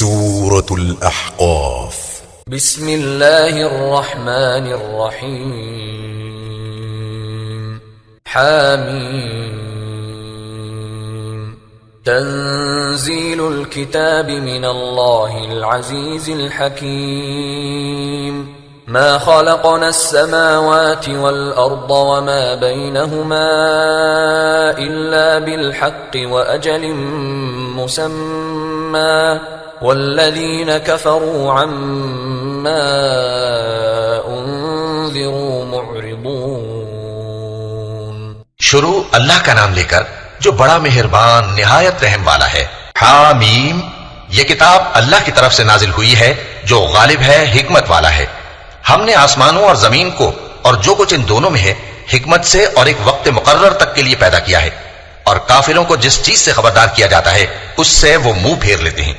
سورة الأحقاف. بسم الله الرحمن الرحيم. حاميم. تنزيل الكتاب من الله العزيز الحكيم. ما خلقنا السماوات والأرض وما بينهما إلا بالحق وأجل مسمى والذين كفروا عما أنذروا معرضون. شروع اللہ کا نام لے کر جو بڑا مہربان نہایت رحم والا ہے. حامیم. یہ کتاب اللہ کی طرف سے نازل ہوئی ہے جو غالب ہے، حکمت والا ہے. ہم نے آسمانوں اور زمین کو اور جو کچھ ان دونوں میں ہے حکمت سے اور ایک وقت مقرر تک کے لیے پیدا کیا ہے، اور کافروں کو جس چیز سے خبردار کیا جاتا ہے اس سے وہ منہ پھیر لیتے ہیں.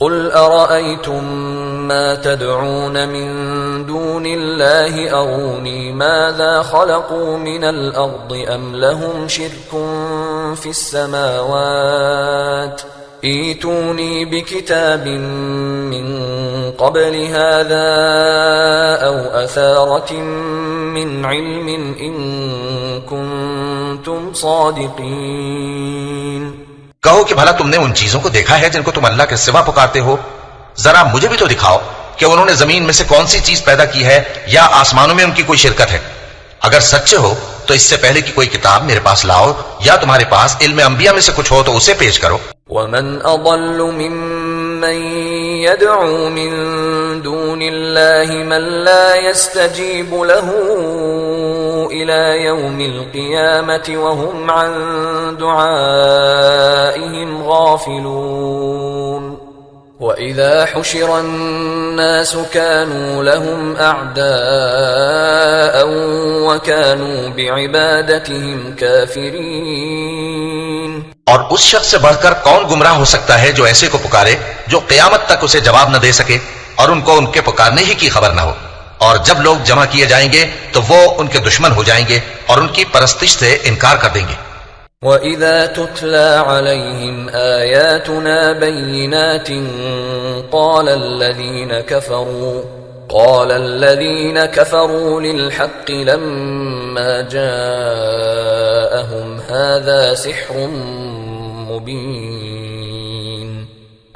قل أرأيتم ما تدعون من دون الله أروني ماذا خلقوا من الأرض أم لهم شرك في السماوات ائتوني بكتاب من قبل هذا أو أثارة من علم إن كنتم صادقين. کہو کہ بھلا تم نے ان چیزوں کو دیکھا ہے جن کو تم اللہ کے سوا پکارتے ہو؟ ذرا مجھے بھی تو دکھاؤ کہ انہوں نے زمین میں سے کون سی چیز پیدا کی ہے یا آسمانوں میں ان کی کوئی شرکت ہے. اگر سچے ہو تو اس سے پہلے کی کوئی کتاب میرے پاس لاؤ، یا تمہارے پاس علم انبیاء میں سے کچھ ہو تو اسے پیش کرو. ومن اضل ممن يدعو من دون الله من لا يستجيب له إلى يوم القيامة وهم عن دعائهم غافلون. وإذا حشر الناس كانوا لهم أعداء وكانوا بعبادتهم كافرين. اور اس شخص سے بڑھ کر کون گمراہ ہو سکتا ہے جو ایسے کو پکارے جو قیامت تک اسے جواب نہ دے سکے اور ان کو ان کے پکارنے ہی کی خبر نہ ہو. اور جب لوگ جمع کیے جائیں گے تو وہ ان کے دشمن ہو جائیں گے اور ان کی پرستش سے انکار کر دیں گے. وَإِذَا تُتْلَى عَلَيْهِمْ آيَاتُنَا بَيِّنَاتٍ قال الذين كفروا للحق لما جاءهم هذا سحر مبين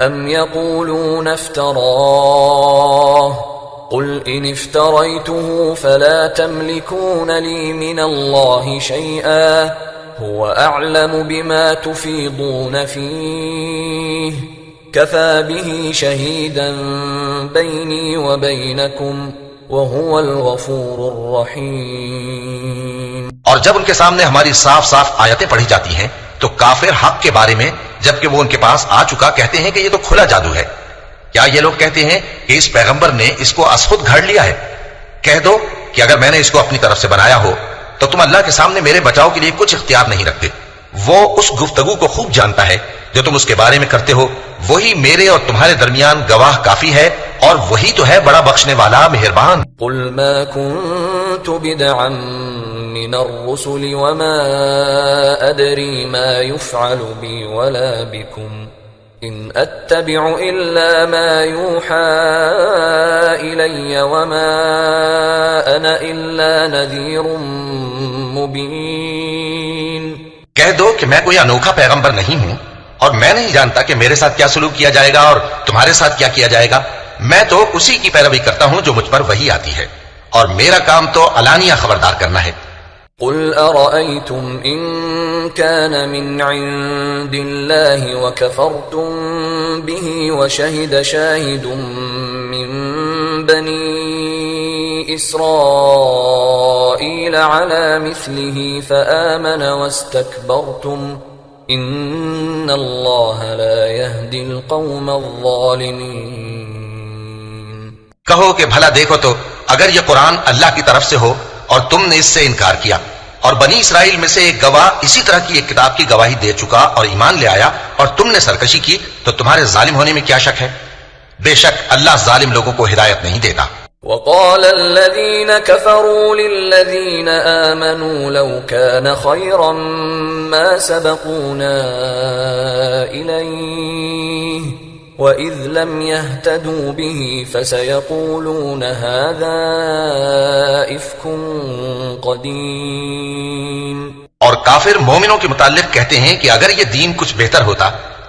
أم يقولون افتراه قل إن افتريته فلا تملكون لي من الله شيئا هو أعلم بما تفيضون فيه كفى به شهيدا بيني وبينكم وهو الغفور الرحيم. اور جب ان کے سامنے ہماری صاف صاف آیتیں پڑھی جاتی ہیں تو کافر حق کے بارے میں جبکہ وہ ان کے پاس آ چکا کہتے ہیں کہ یہ تو کھلا جادو ہے. کیا یہ لوگ کہتے ہیں کہ اس پیغمبر نے اس کو ازخود گھڑ لیا ہے؟ کہہ دو کہ اگر میں نے اس کو اپنی طرف سے بنایا ہو تو تم اللہ کے سامنے میرے بچاؤ کے لیے کچھ اختیار نہیں رکھتے. وہ اس گفتگو کو خوب جانتا ہے جو تم اس کے بارے میں کرتے ہو. وہی میرے اور تمہارے درمیان گواہ کافی ہے اور وہی تو ہے بڑا بخشنے والا مہربان. قل ما كنت بدعا من الرسل وما أدري ما يفعل بي ولا بكم إن أتبع إلا ما يوحى إلي وما أنا إلا نذير مبين. کہہ دو کہ میں کوئی انوکھا پیغمبر نہیں ہوں اور میں نہیں جانتا کہ میرے ساتھ کیا سلوک کیا جائے گا اور تمہارے ساتھ کیا کیا جائے گا. میں تو اسی کی پیروی کرتا ہوں جو مجھ پر وحی آتی ہے اور میرا کام تو علانیہ خبردار کرنا ہے. قل أرأيتم إن كان من عند الله وكفرتم به وشهد شاهد من بني إسرائيل على مثله فآمن واستكبرتم إن الله لا يهدي القوم الظالمين. کہو کہ بھلا دیکھو تو اگر یہ قرآن اللہ کی طرف سے ہو اور تم نے اس سے انکار کیا اور بنی اسرائیل میں سے ایک گواہ اسی طرح کی ایک کتاب کی گواہی دے چکا اور ایمان لے آیا اور تم نے سرکشی کی تو تمہارے ظالم ہونے میں کیا شک ہے؟ بے شک اللہ ظالم لوگوں کو ہدایت نہیں دیتا. وقال الذين كفروا للذين آمنوا لو كان خيرا ما سبقونا إليه وَإِذْ لَمْ يَهْتَدُوا بِهِ فَسَيَقُولُونَ هَذَا إِفْكٌ قَدِيمٌ۔ اور کافر مومنوں کے متعلق کہتے ہیں کہ اگر یہ دین کچھ بہتر ہوتا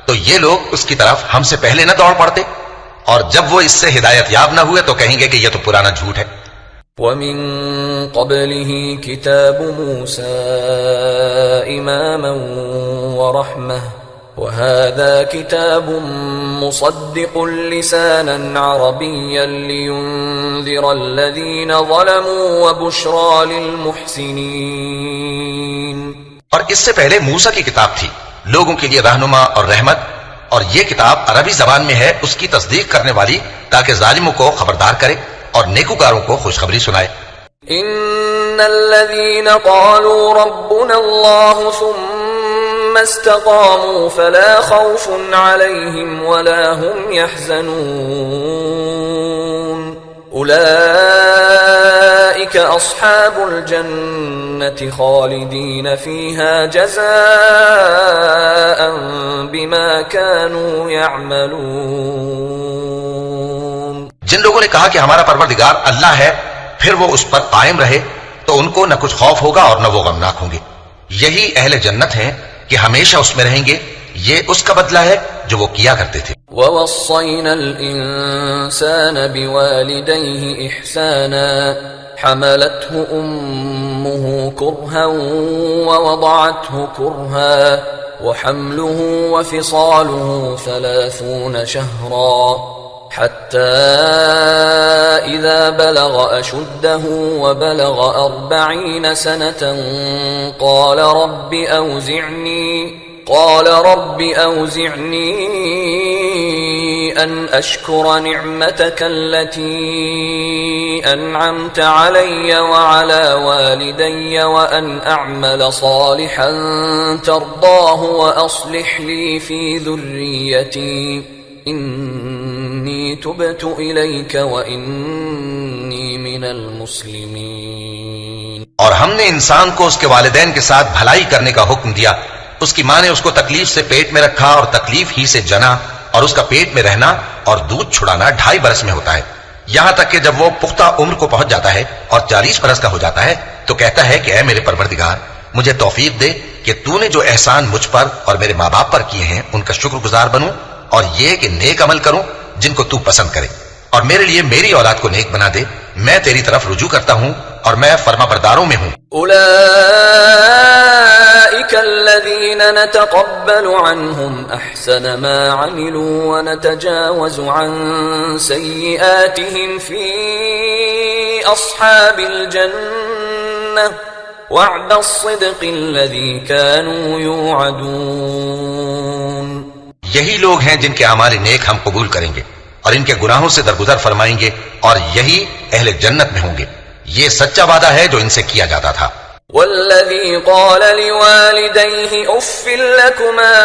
تو یہ لوگ اس کی طرف ہم سے پہلے نہ دوڑ پڑتے، اور جب وہ اس سے ہدایت یاب نہ ہوئے تو کہیں گے کہ یہ تو پرانا جھوٹ ہے۔ وَمِن قَبْلِهِ كِتَابُ مُوسَى إِمَامًا وَرَحْمَةً وَهَذَا كِتَابٌ مُصَدِّقٌ لِسَانًا عَرَبِيًّا لِيُنذِرَ الَّذِينَ ظَلَمُوا وَبُشْرَى لِلْمُحْسِنِينَ۔ اور اس سے پہلے موسیٰ کی کتاب تھی، لوگوں کے لیے رہنما اور رحمت، اور یہ کتاب عربی زبان میں ہے اس کی تصدیق کرنے والی، تاکہ ظالموں کو خبردار کرے اور نیکوکاروں کو خوشخبری سنائے۔ ان الذين قالوا ربنا الله ثم استقاموا فلا خوف عليهم ولا هم يحزنون اولئك اصحاب الجنة خالدين فيها جزاء بما كانوا يعملون۔ جن لوگوں نے کہا کہ ہمارا پروردگار اللہ ہے، پھر وہ اس پر قائم رہے تو ان کو نہ کچھ خوف ہوگا اور نہ وہ غمناک ہوں گے، یہی اہل جنت ہیں کہ ہمیشہ اس میں رہیں گے، یہ اس کا بدلہ ہے جو وہ کیا کرتے تھے۔ وَوَصَّيْنَا الْإِنسَانَ بِوَالِدَيْهِ إِحْسَانًا حَمَلَتْهُ أُمُّهُ كُرْهًا وَوَضَعَتْهُ كُرْهًا وَحَمْلُهُ وَفِصَالُهُ 30 شَهْرًا حتى إذا بلغ أشده وبلغ 40 سنة قال رب أوزعني أن أشكر نعمتك التي أنعمت علي وعلى والدي وأن أعمل صالحا ترضاه وأصلح لي في ذريتي انی تبت الیک وانی من المسلمین۔ اور ہم نے انسان کو اس کے والدین کے ساتھ بھلائی کرنے کا حکم دیا، اس کی ماں نے اس کو تکلیف سے پیٹ میں رکھا اور تکلیف ہی سے جنا، اور اس کا پیٹ میں رہنا اور دودھ چھڑانا 2.5 برس میں ہوتا ہے، یہاں تک کہ جب وہ پختہ عمر کو پہنچ جاتا ہے اور 40 برس کا ہو جاتا ہے تو کہتا ہے کہ اے میرے پروردگار، مجھے توفیق دے کہ تو نے جو احسان مجھ پر اور میرے ماں باپ پر کیے ہیں ان کا شکر گزار بنوں، اور یہ کہ نیک عمل کروں جن کو تو پسند کرے، اور میرے لیے میری اولاد کو نیک بنا دے، میں تیری طرف رجوع کرتا ہوں اور میں فرما برداروں میں ہوں۔ اولئک الذین نتقبل عنہم احسن ما عملوا ونتجاوز عن سیئاتهم فی اصحاب الجنہ وعد الصدق الذی كانوا یوعدون۔ یہی لوگ ہیں جن کے اعمال نیک ہم قبول کریں گے اور ان کے گناہوں سے درگزر فرمائیں گے، اور یہی اہل جنت میں ہوں گے، یہ سچا وعدہ ہے جو ان سے کیا جاتا تھا۔ والذی قال لوالدیہ اف لکما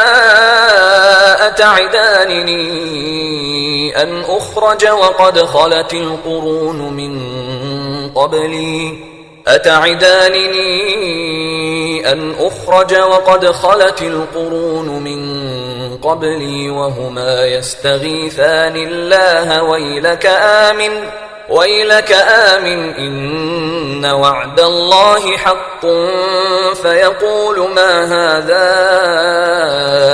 اتعداننی ان اخرج وقد خلت القرون من قبلی قبلي وهما يستغيثان الله ويلك آمن إن وعد الله حق فيقول ما هذا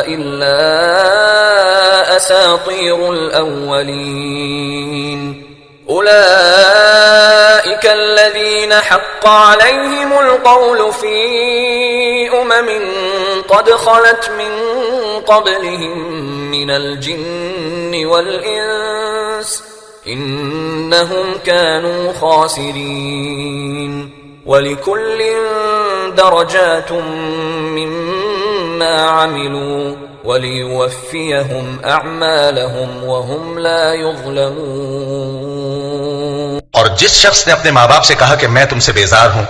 إلا أساطير الأولين أولئك الذين حق عليهم القول في قد خلت من قبلهم من الجن والإنس إنهم كانوا خاسرين ولكل درجات مما عملوا وليوفيهم أعمالهم وهم لا يظلمون۔ اور جس شخص نے اپنے ماں باپ سے کہا کہ میں تم سے بیزار ہوں،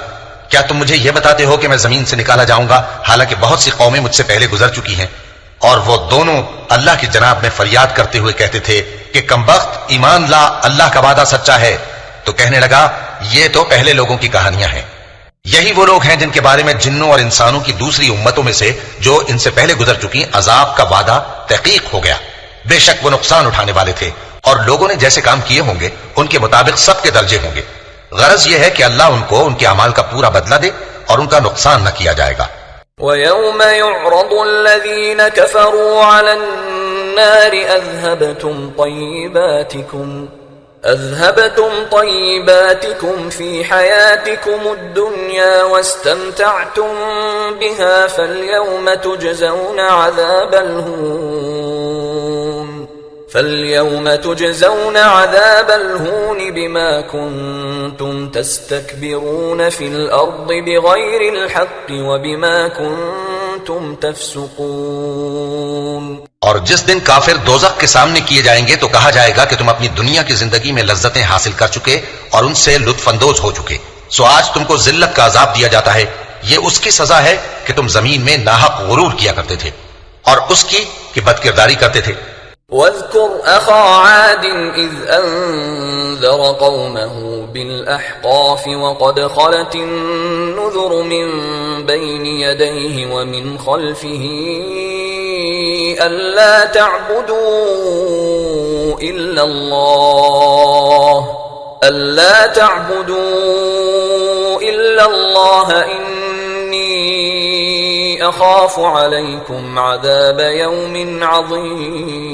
کیا تم مجھے یہ بتاتے ہو کہ میں زمین سے نکالا جاؤں گا، حالانکہ بہت سی قومیں مجھ سے پہلے گزر چکی ہیں؟ اور وہ دونوں اللہ کی جناب میں فریاد کرتے ہوئے کہتے تھے کہ کمبخت ایمان لا، اللہ کا وعدہ سچا ہے۔ تو کہنے لگا یہ تو پہلے لوگوں کی کہانیاں ہیں، یہی وہ لوگ ہیں جن کے بارے میں جنوں اور انسانوں کی دوسری امتوں میں سے جو ان سے پہلے گزر چکی عذاب کا وعدہ تحقیق ہو گیا، بے شک وہ نقصان اٹھانے والے تھے، اور لوگوں نے جیسے کام کیے ہوں گے ان کے مطابق سب کے درجے ہوں گے۔ غرض یہ ہے کہ اللہ ان کو ان کے اعمال کا پورا بدلہ دے اور ان کا نقصان نہ کیا جائے گا۔ وَيَوْمَ يُعْرَضُ الَّذِينَ كَفَرُوا عَلَى النَّارِ أَذْهَبْتُمْ طَيِّبَاتِكُمْ فِي حَيَاتِكُمُ الدُّنْيَا وَاسْتَمْتَعْتُمْ بِهَا فَالْيَوْمَ تُجْزَوْنَ عَذَابَ الْهُونِ بِمَا كُنْتُمْ تَسْتَكْبِرُونَ فِي الْأَرْضِ بِغَيْرِ الْحَقِّ وَبِمَا كُنْتُمْ تَفْسُقُونَ۔ اور جس دن کافر دوزخ کے سامنے کیے جائیں گے تو کہا جائے گا کہ تم اپنی دنیا کی زندگی میں لذتیں حاصل کر چکے اور ان سے لطف اندوز ہو چکے، سو آج تم کو ذلت کا عذاب دیا جاتا ہے، یہ اس کی سزا ہے کہ تم زمین میں ناحق غرور کیا کرتے تھے اور اس کی کہ بدکرداری کرتے تھے۔ وَاذْكُرْ أَخَا عَادٍ إِذْ أَنذَرَ قَوْمَهُ بِالْأَحْقَافِ وَقَدْ خَلَتِ النُّذُرُ مِنْ بَيْنِ يَدَيْهِ وَمِنْ خَلْفِهِ أَلَّا تَعْبُدُوا إِلَّا اللَّهَ إِنِّي أَخَافُ عَلَيْكُمْ عَذَابَ يَوْمٍ عَظِيمٍ۔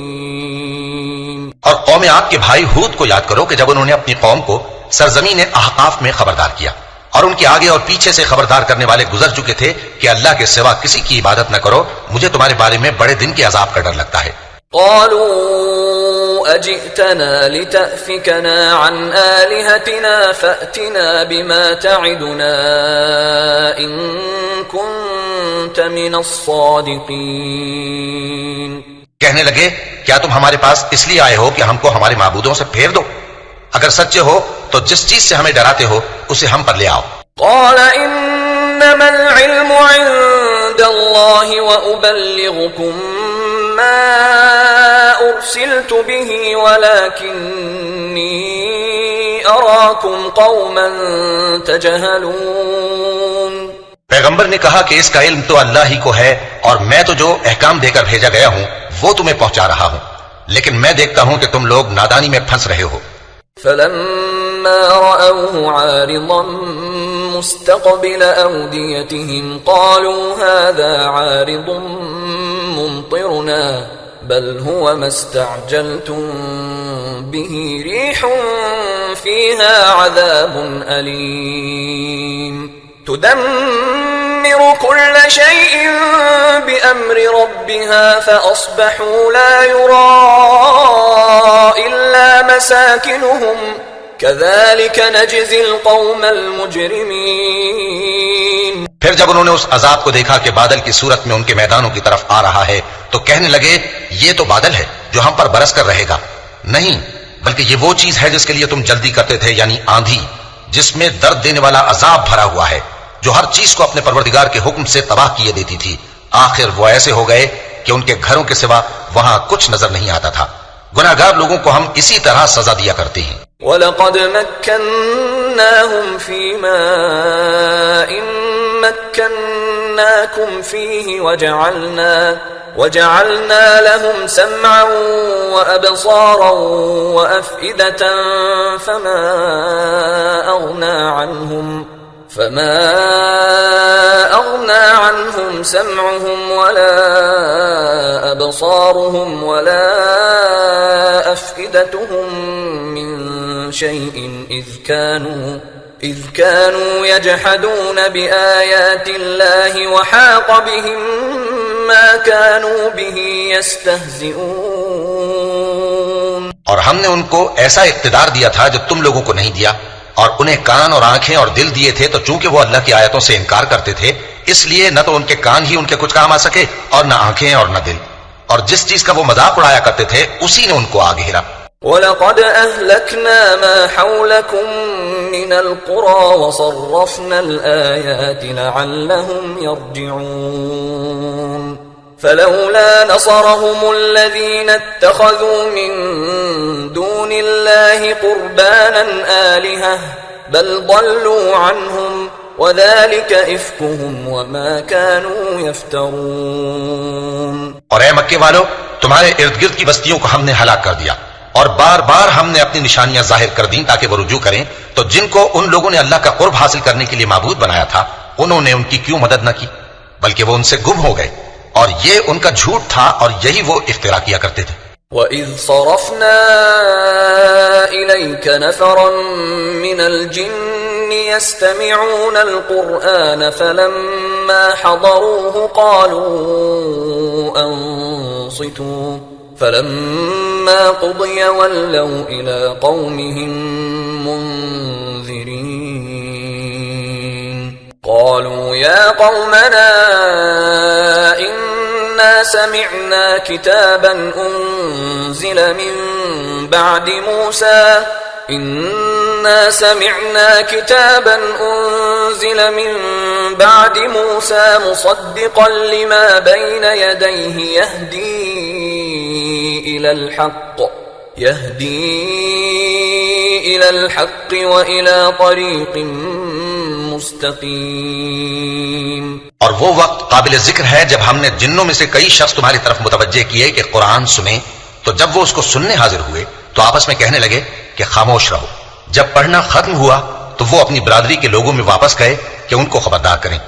اور قوم عاد کے بھائی ہود کو یاد کرو کہ جب انہوں نے اپنی قوم کو سرزمین احقاف میں خبردار کیا اور ان کے آگے اور پیچھے سے خبردار کرنے والے گزر چکے تھے کہ اللہ کے سوا کسی کی عبادت نہ کرو، مجھے تمہارے بارے میں بڑے دن کے عذاب کا ڈر لگتا ہے۔ قالوا أجئتنا لتأفكنا عن آلهتنا فأتنا بما تعدنا إن كنت من الصادقين۔ کہنے لگے کیا تم ہمارے پاس اس لیے آئے ہو کہ ہم کو ہمارے معبودوں سے پھیر دو؟ اگر سچے ہو تو جس چیز سے ہمیں ڈراتے ہو اسے ہم پر لے آؤ۔ قال انما العلم عند الله وأبلغكم ما أرسلت به ولكني أراكم قوما تجهلون۔ پیغمبر نے کہا کہ اس کا علم تو اللہ ہی کو ہے اور میں تو جو احکام دے کر بھیجا گیا ہوں وہ تمہیں پہنچا رہا ہوں، لیکن میں دیکھتا ہوں کہ تم لوگ نادانی میں پھنس رہے ہو۔ فلما رأوه عارضا مستقبل أوديتهم قالوا هذا عارض ممطرنا بل هو ما استعجلتم به ريح فيها عذاب أليم تدمر كل شيء بأمر ربها فأصبحوا لا يرى إلا مساكنهم كذلك نجزي القوم المجرمين۔ پھر جب انہوں نے اس عذاب کو دیکھا کہ بادل کی صورت میں ان کے میدانوں کی طرف آ رہا ہے تو کہنے لگے یہ تو بادل ہے جو ہم پر برس کر رہے گا، نہیں بلکہ یہ وہ چیز ہے جس کے لیے تم جلدی کرتے تھے، یعنی آندھی جس میں درد دینے والا عذاب بھرا ہوا ہے جو ہر چیز کو اپنے پروردگار کے حکم سے تباہ کیے دیتی تھی۔ آخر وہ ایسے ہو گئے کہ ان کے گھروں کے سوا وہاں کچھ نظر نہیں آتا تھا۔ گناہگار لوگوں کو ہم اسی طرح سزا دیا کرتے ہیں۔ وَلَقَدْ مَكَّنَّاهُمْ فِي مَاءٍ مَكَّنَّاكُمْ فِيهِ وَجَعَلْنَا لَهُمْ سَمْعًا وَأَبْصَارًا وَأَفْئِدَةً فما أغنى عنهم سمعهم ولا أبصارهم ولا أفئدتهم من شيء إذ كانوا يجحدون بآيات الله وحاق بهم ما كانوا به يستهزئون۔ اور ہم نے ان کو ایسا اقتدار دیا تھا جو تم لوگوں کو نہیں دیا، اور انہیں کان اور آنکھیں اور دل دیے تھے، تو چونکہ وہ اللہ کی آیتوں سے انکار کرتے تھے اس لیے نہ تو ان کے کان ہی ان کے کچھ کام آ سکے اور نہ آنکھیں اور نہ دل، اور جس چیز کا وہ مذاق اڑایا کرتے تھے اسی نے ان کو آ گھیرا۔ وَلَقَدْ أَهْلَكْنَا مَا حَوْلَكُمْ مِنَ الْقُرَى وَصَرَّفْنَا الْآيَاتِ لَعَلَّهُمْ يَرْجِعُونَ فلولا نصرهم الذين اتخذوا من دون الله قربانا آلهة بل ضلوا عنهم وذلك إفكهم وما كانوا يفترون۔ اور اے مکے والو، تمہارے ارد گرد کی بستیوں کو ہم نے ہلاک کر دیا، اور بار بار ہم نے اپنی نشانیاں ظاہر کر دیں تاکہ وہ رجوع کریں، تو جن کو ان لوگوں نے اللہ کا قرب حاصل کرنے کے لیے معبود بنایا تھا انہوں نے ان کی کیوں مدد نہ کی، بلکہ وہ ان سے گم ہو گئے، اور یہ ان کا جھوٹ تھا اور یہی وہ افترا کیا کرتے تھے۔ وَإِذْ صَرَفْنَا إِلَيْكَ نَفَرًا مِّنَ الْجِنِّ يَسْتَمِعُونَ الْقُرْآنَ فَلَمَّا حَضَرُوهُ قَالُوا أَنصِتُوا فَلَمَّا قُضِيَ وَلَّوْا إِلَىٰ قَوْمِهِم مُّنذِرِينَ قَالُوا يَا قَوْمَنَا إِنَّا سَمِعْنَا كِتَابًا أُنزِلَ مِن بعد موسى مصدقا لما بين يديه يهدي إلى الحق وإلى طريق مستقيم۔ اور وہ وقت قابل ذکر ہے جب ہم نے جنوں میں سے کئی شخص تمہاری طرف متوجہ کیے کہ قرآن سنیں، تو جب وہ اس کو سننے حاضر ہوئے تو آپس میں کہنے لگے کہ خاموش رہو۔ جب پڑھنا ختم ہوا تو وہ اپنی برادری کے لوگوں میں واپس گئے کہ ان کو خبردار کریں۔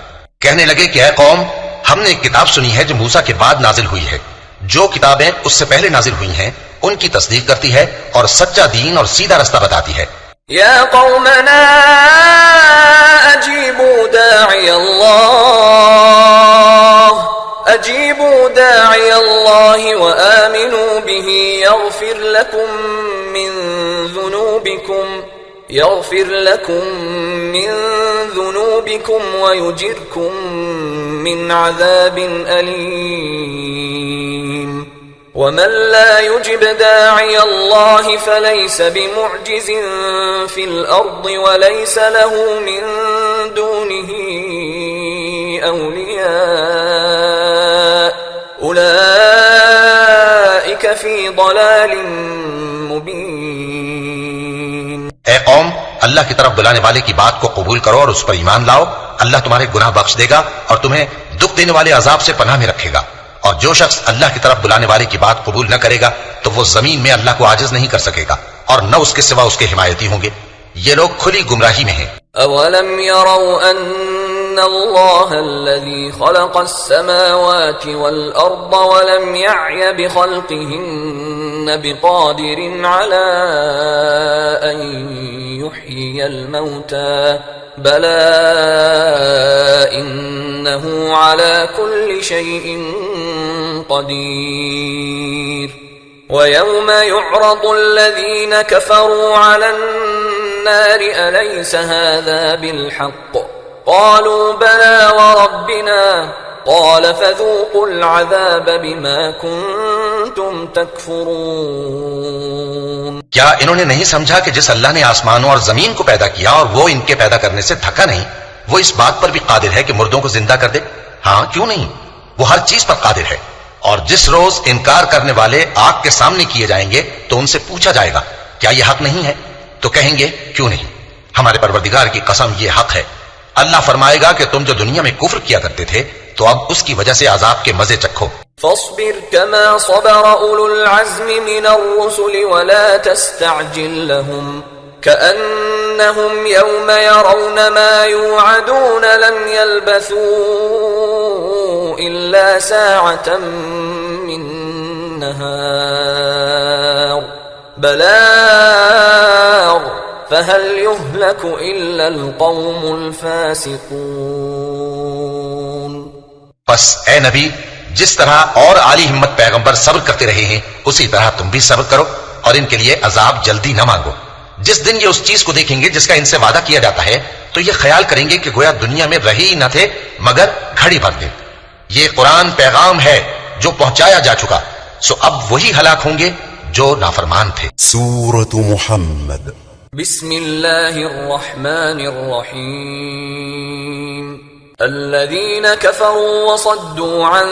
کہنے لگے کہ اے قوم، ہم نے ایک کتاب سنی ہے جو موسیٰ کے بعد نازل ہوئی ہے، جو کتابیں اس سے پہلے نازل ہوئی ہیں ان کی تصدیق کرتی ہے اور سچا دین اور سیدھا رستہ بتاتی ہے۔ يا قومنا أجيبوا داعي الله وآمنوا به يغفر لكم من ذنوبكم ويجركم من عذاب أليم ومن لا يجب داعي الله فليس بمعجز في الأرض وليس له من دونه أولياء أولئك في ضلال مبين۔ اے قوم، اللہ کی طرف بلانے والے کی بات کو قبول کرو اور اس پر ایمان لاؤ، اللہ تمہارے گناہ بخش دے گا اور تمہیں دکھ دینے والے عذاب سے پناہ میں رکھے گا۔ اور جو شخص اللہ کی طرف بلانے والے کی بات قبول نہ کرے گا تو وہ زمین میں اللہ کو عاجز نہیں کر سکے گا اور نہ اس کے سوا اس کے حمایتی ہوں گے۔ یہ لوگ کھلی گمراہی میں ہیں۔ اولم يروا ان اللہ الذي خلق السماوات والارض ولم يعي بخلقهن بقادر على ان يحيي الموتى بلى انه على كل شيء قدير ويوم يعرض الذين كفروا على النار أليس هذا بالحق قالوا بلى وربنا قال فذوقوا العذاب بما كنتم تكفرون۔ کیا انہوں نے نہیں سمجھا کہ جس اللہ نے آسمانوں اور زمین کو پیدا کیا اور وہ ان کے پیدا کرنے سے تھکا نہیں، وہ اس بات پر بھی قادر ہے کہ مردوں کو زندہ کر دے؟ ہاں کیوں نہیں، وہ ہر چیز پر قادر ہے۔ اور جس روز انکار کرنے والے آگ کے سامنے کیے جائیں گے تو ان سے پوچھا جائے گا کیا یہ حق نہیں ہے؟ تو کہیں گے کیوں نہیں، ہمارے پروردگار کی قسم یہ حق ہے۔ اللہ فرمائے گا کہ تم جو دنیا میں کفر کیا کرتے تھے تو اب اس کی وجہ سے عذاب کے مزے چکھو۔ فاصبر كما صبر أولو العزم من الرسل ولا تستعجل لهم كأنهم يوم يرون ما يوعدون لم يلبثوا إلا ساعة من نهار بلاغ فهل يهلك إلا القوم الفاسقون۔ بس اے نبی، جس طرح اور عالی ہمت پیغمبر صبر کرتے رہے ہیں اسی طرح تم بھی صبر کرو اور ان کے لیے عذاب جلدی نہ مانگو۔ جس دن یہ اس چیز کو دیکھیں گے جس کا ان سے وعدہ کیا جاتا ہے تو یہ خیال کریں گے کہ گویا دنیا میں رہے ہی نہ تھے مگر گھڑی بھر دن۔ یہ قرآن پیغام ہے جو پہنچایا جا چکا، سو اب وہی ہلاک ہوں گے جو نافرمان تھے۔ سورة محمد۔ بسم اللہ الرحمن الرحیم۔ الذين كفروا وصدوا عن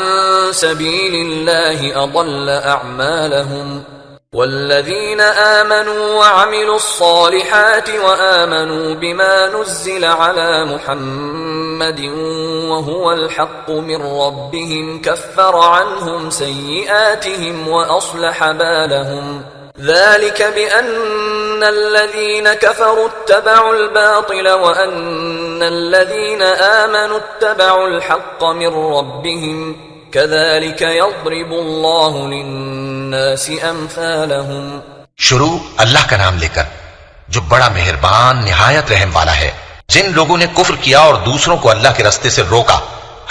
سبيل الله أضل أعمالهم والذين آمنوا وعملوا الصالحات وآمنوا بما نزل على محمد محمد وهو الحق من ربهم كفر عنهم سيئاتهم وأصلح بالهم ذلك بأن الذين كفروا اتبعوا الباطل وأن الذين آمنوا اتبعوا الحق من ربهم كذلك يضرب الله للناس أمثالهم. شروع اللہ کا نام لے کر جو بڑا مہربان نہایت رحم والا ہے. جن لوگوں نے کفر کیا اور دوسروں کو اللہ کے راستے سے روکا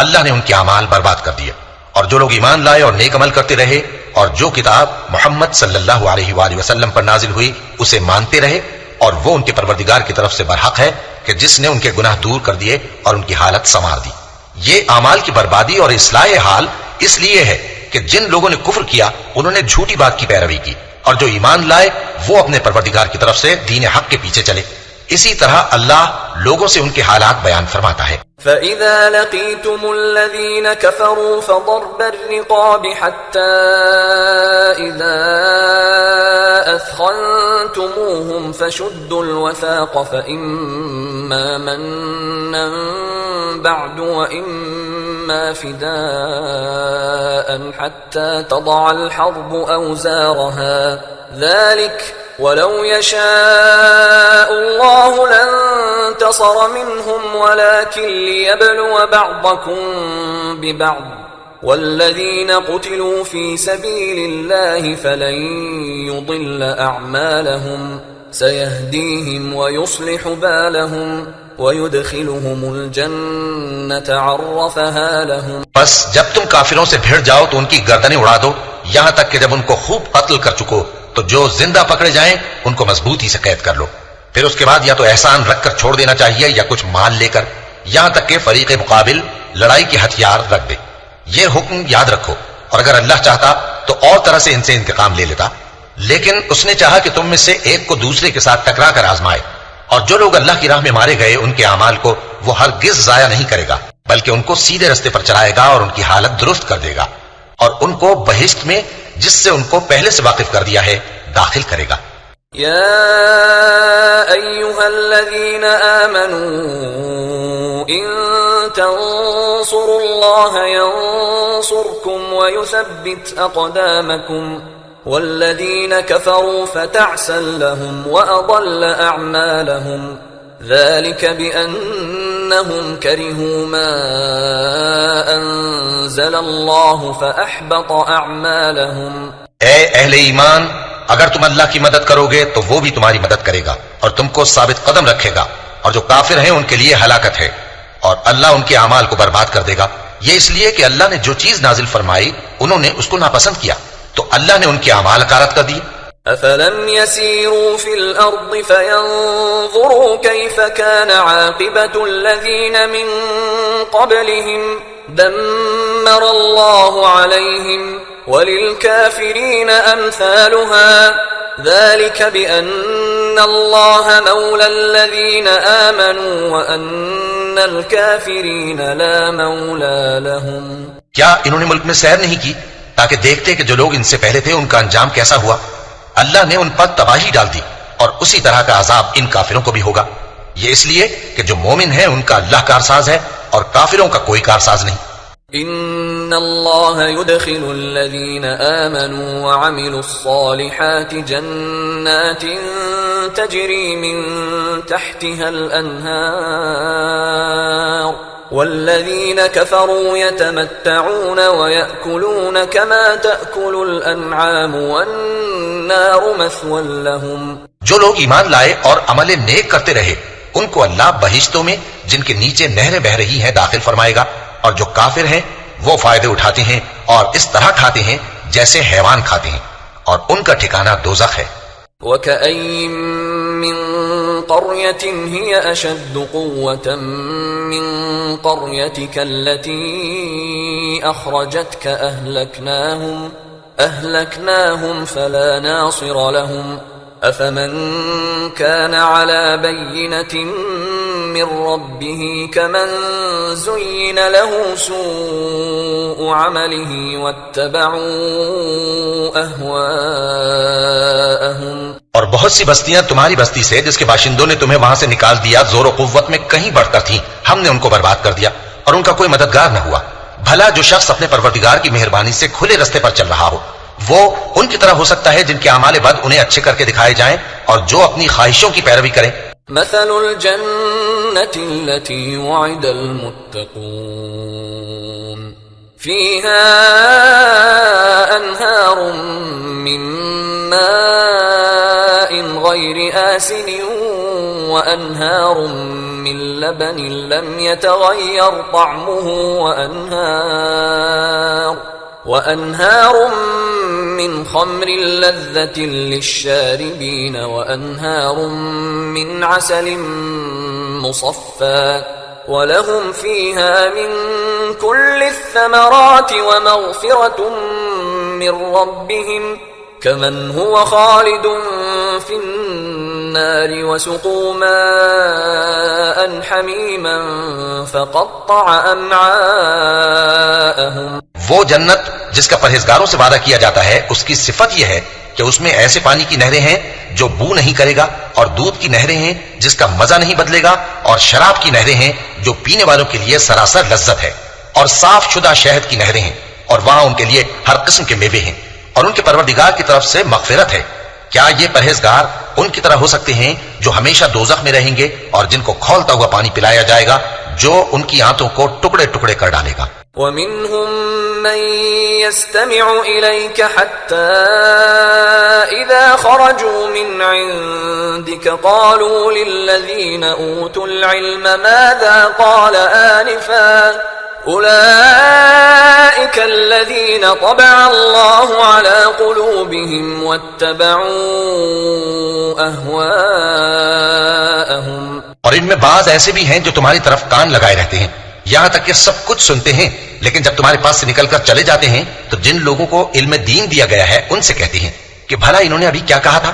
اللہ نے ان کے اعمال برباد کر دیے، اور جو لوگ ایمان لائے اور نیک عمل کرتے رہے اور جو کتاب محمد صلی اللہ علیہ وآلہ وسلم پر نازل ہوئی اسے مانتے رہے، اور وہ ان کے پروردگار کی طرف سے برحق ہے کہ جس نے ان کے گناہ دور کر دیے اور ان کی حالت سنوار دی. یہ اعمال کی بربادی اور اصلاح حال اس لیے ہے کہ جن لوگوں نے کفر کیا انہوں نے جھوٹی بات کی پیروی کی، اور جو ایمان لائے وہ اپنے پروردگار کی طرف سے دین حق کے پیچھے چلے. اسی طرح اللہ لوگوں سے ان کے حالات بیان فرماتا ہے. فَإِذَا لَقِيتُمُ الَّذِينَ كَفَرُوا فَضَرْبَ الرِّقَابِ حَتَّى إِذَا أَثْخَنْتُمُوهُمْ فَشُدُّوا الْوَثَاقَ فَإِمَّا مَنًّا بَعْدُ وَإِمَّا فِدَاءً حَتَّى تَضَعَ الْحَرْبُ أَوْزَارَهَا ذَلِكَ وَلَوْ يَشَاءُ اللَّهُ لَانتَصَرَ مِنْهُمْ وَلَكِنْ لِيَبْلُوَ بَعْضَكُمْ بِبَعْضٍ وَالَّذِينَ قُتِلُوا فِي سَبِيلِ اللَّهِ فَلَنْ يُضِلَّ أَعْمَالَهُمْ سَيَهْدِيهِمْ وَيُصْلِحُ بَالَهُمْ وَيُدْخِلُهُمُ الْجَنَّةَ عَرَّفَهَا لَهُمْ. بس جب تم کافروں سے بھیڑ جاؤ تو ان کی گردنیں اڑا دو یہاں تک کہ جب ان کو خوب قتل کر چکو تو جو زندہ پکڑے جائیں ان کو مضبوطی سے قید کر لو. پھر اس کے بعد یا تو احسان رکھ کر چھوڑ دینا چاہیے یا کچھ مال لے کر، یہاں تک کہ فریق مقابل لڑائی کے ہتھیار رکھ دے. یہ حکم یاد رکھو، اور اگر اللہ چاہتا تو اور طرح سے ان سے انتقام لے لیتا، لیکن اس نے چاہا کہ تم میں سے ایک کو دوسرے کے ساتھ ٹکرا کر آزمائے. اور جو لوگ اللہ کی راہ میں مارے گئے ان کے اعمال کو وہ ہرگز ضائع نہیں کرے گا، بلکہ ان کو سیدھے رستے پر چلائے گا اور ان کی حالت درست کر دے گا، اور ان کو بہشت میں جس سے ان کو پہلے سے واقف کر دیا ہے داخل کرے گا. يا أيها الذين آمنوا إن تنصروا الله ينصركم ويثبت أقدامكم والذين كفروا فتعسا لهم وأضل أعمالهم ذلك بأنهم كرهوا ما أنزل الله فأحبط أعمالهم. اے اہل ایمان، اگر تم اللہ کی مدد کرو گے تو وہ بھی تمہاری مدد کرے گا اور تم کو ثابت قدم رکھے گا، اور جو کافر ہیں ان کے لیے ہلاکت ہے، اور اللہ ان کے اعمال کو برباد کر دے گا. یہ اس لیے کہ اللہ نے جو چیز نازل فرمائی انہوں نے اس کو ناپسند کیا تو اللہ نے ان کے اعمال غارت کر دیے. أفلم يسيروا في الأرض فينظروا كيف كان عاقبة الذين من قبلهم دمر الله عليهم وللكافرين أمثالها ذلك بأن الله مولى الذين آمنوا وأن الكافرين لا مولى لهم. کیا انہوں نے ملک میں سیر نہیں کی تاکہ دیکھتے کہ جو لوگ ان سے پہلے تھے ان کا انجام کیسا ہوا؟ اللہ نے ان پر تباہی ڈال دی اور اسی طرح کا عذاب ان کافروں کو بھی ہوگا. یہ اس لیے کہ جو مومن ہے ان کا اللہ کارساز ہے اور کافروں کا کوئی کارساز نہیں. ان اللہ يدخل الذین آمنوا وعملوا الصالحات جنات تجری من تحتها الانہار والذین كفروا يتمتعون ويأكلون كما تأكل الأنعام والنار مثوى لهم. جو لوگ ایمان لائے اور عمل نیک کرتے رہے ان کو اللہ بہشتوں میں جن کے نیچے نہریں بہ رہی ہیں داخل فرمائے گا، اور جو کافر ہیں وہ فائدے اٹھاتے ہیں اور اس طرح کھاتے ہیں جیسے حیوان کھاتے ہیں، اور ان کا ٹھکانہ دوزخ ہے. وَكَأَيٍّ مِّن قَرْيَةٍ هِيَ أَشَدُّ قُوَّةً مِّن قَرْيَتِكَ الَّتِي أَخْرَجَتْكَ أَهْلَكْنَاهُمْ فَلَا نَاصِرَ لَهُمْ أَفَمَن كَانَ عَلَى بَيِّنَةٍ من ربه كمن زين له سوء عمله واتبعوا أهواءهم. اور بہت سی بستیاں تمہاری بستی سے جس کے باشندوں نے تمہیں وہاں سے نکال دیا زور و قوت میں کہیں بڑھ کر تھیں، ہم نے ان کو برباد کر دیا اور ان کا کوئی مددگار نہ ہوا۔ بھلا جو شخص اپنے پروردگار کی مہربانی سے کھلے رستے پر چل رہا ہو وہ ان کی طرح ہو سکتا ہے جن کے اعمال بد انہیں اچھے کر کے دکھائے جائیں اور جو اپنی خواہشوں کی پیروی کریں۔ مثل الجنة التي وعد المتقون فيها أنهار من ماء غير آسن وأنهار من لبن لم يتغير طعمه وأنهار من خمر لذة للشاربين وأنهار من عسل مصفى ولهم فيها من كل الثمرات ومغفرة من ربهم كمن هو خالد في النار وسقوا ماء حميما فقطع أمعاءهم۔ وہ جنت جس کا پرہیزگاروں سے وعدہ کیا جاتا ہے اس کی صفت یہ ہے کہ اس میں ایسے پانی کی نہریں ہیں جو بو نہیں کرے گا، اور دودھ کی نہریں ہیں جس کا مزہ نہیں بدلے گا، اور شراب کی نہریں ہیں جو پینے والوں کے لیے سراسر لذت ہے، اور صاف شدہ شہد کی نہریں ہیں، اور وہاں ان کے لیے ہر قسم کے میوے ہیں، اور ان کے پروردگار کی طرف سے مغفرت ہے۔ کیا یہ پرہیزگار ان کی طرح ہو سکتے ہیں جو ہمیشہ دوزخ میں رہیں گے اور جن کو کھولتا ہوا پانی پلایا جائے گا جو ان کی آنتوں کو ٹکڑے ٹکڑے کر ڈالے گا؟ وَمِنْهُمْ مَنْ يَسْتَمِعُ إِلَيْكَ حَتَّى إِذَا خَرَجُوا مِنْ عِنْدِكَ قَالُوا لِلَّذِينَ أُوتُوا الْعِلْمَ مَاذَا قَالَ آنِفًا أُولَئِكَ الَّذِينَ طَبَعَ اللَّهُ عَلَى قُلُوبِهِمْ وَاتَّبَعُوا أَهْوَاءَهُمْ۔ اور ان میں بعض ایسے بھی ہیں جو تمہاری طرف کان لگائے رہتے ہیں، یہاں تک کہ سب کچھ سنتے ہیں، لیکن جب تمہارے پاس سے نکل کر چلے جاتے ہیں تو جن لوگوں کو علم دین دیا گیا ہے ان سے کہتے ہیں کہ بھلا انہوں نے ابھی کیا کہا تھا۔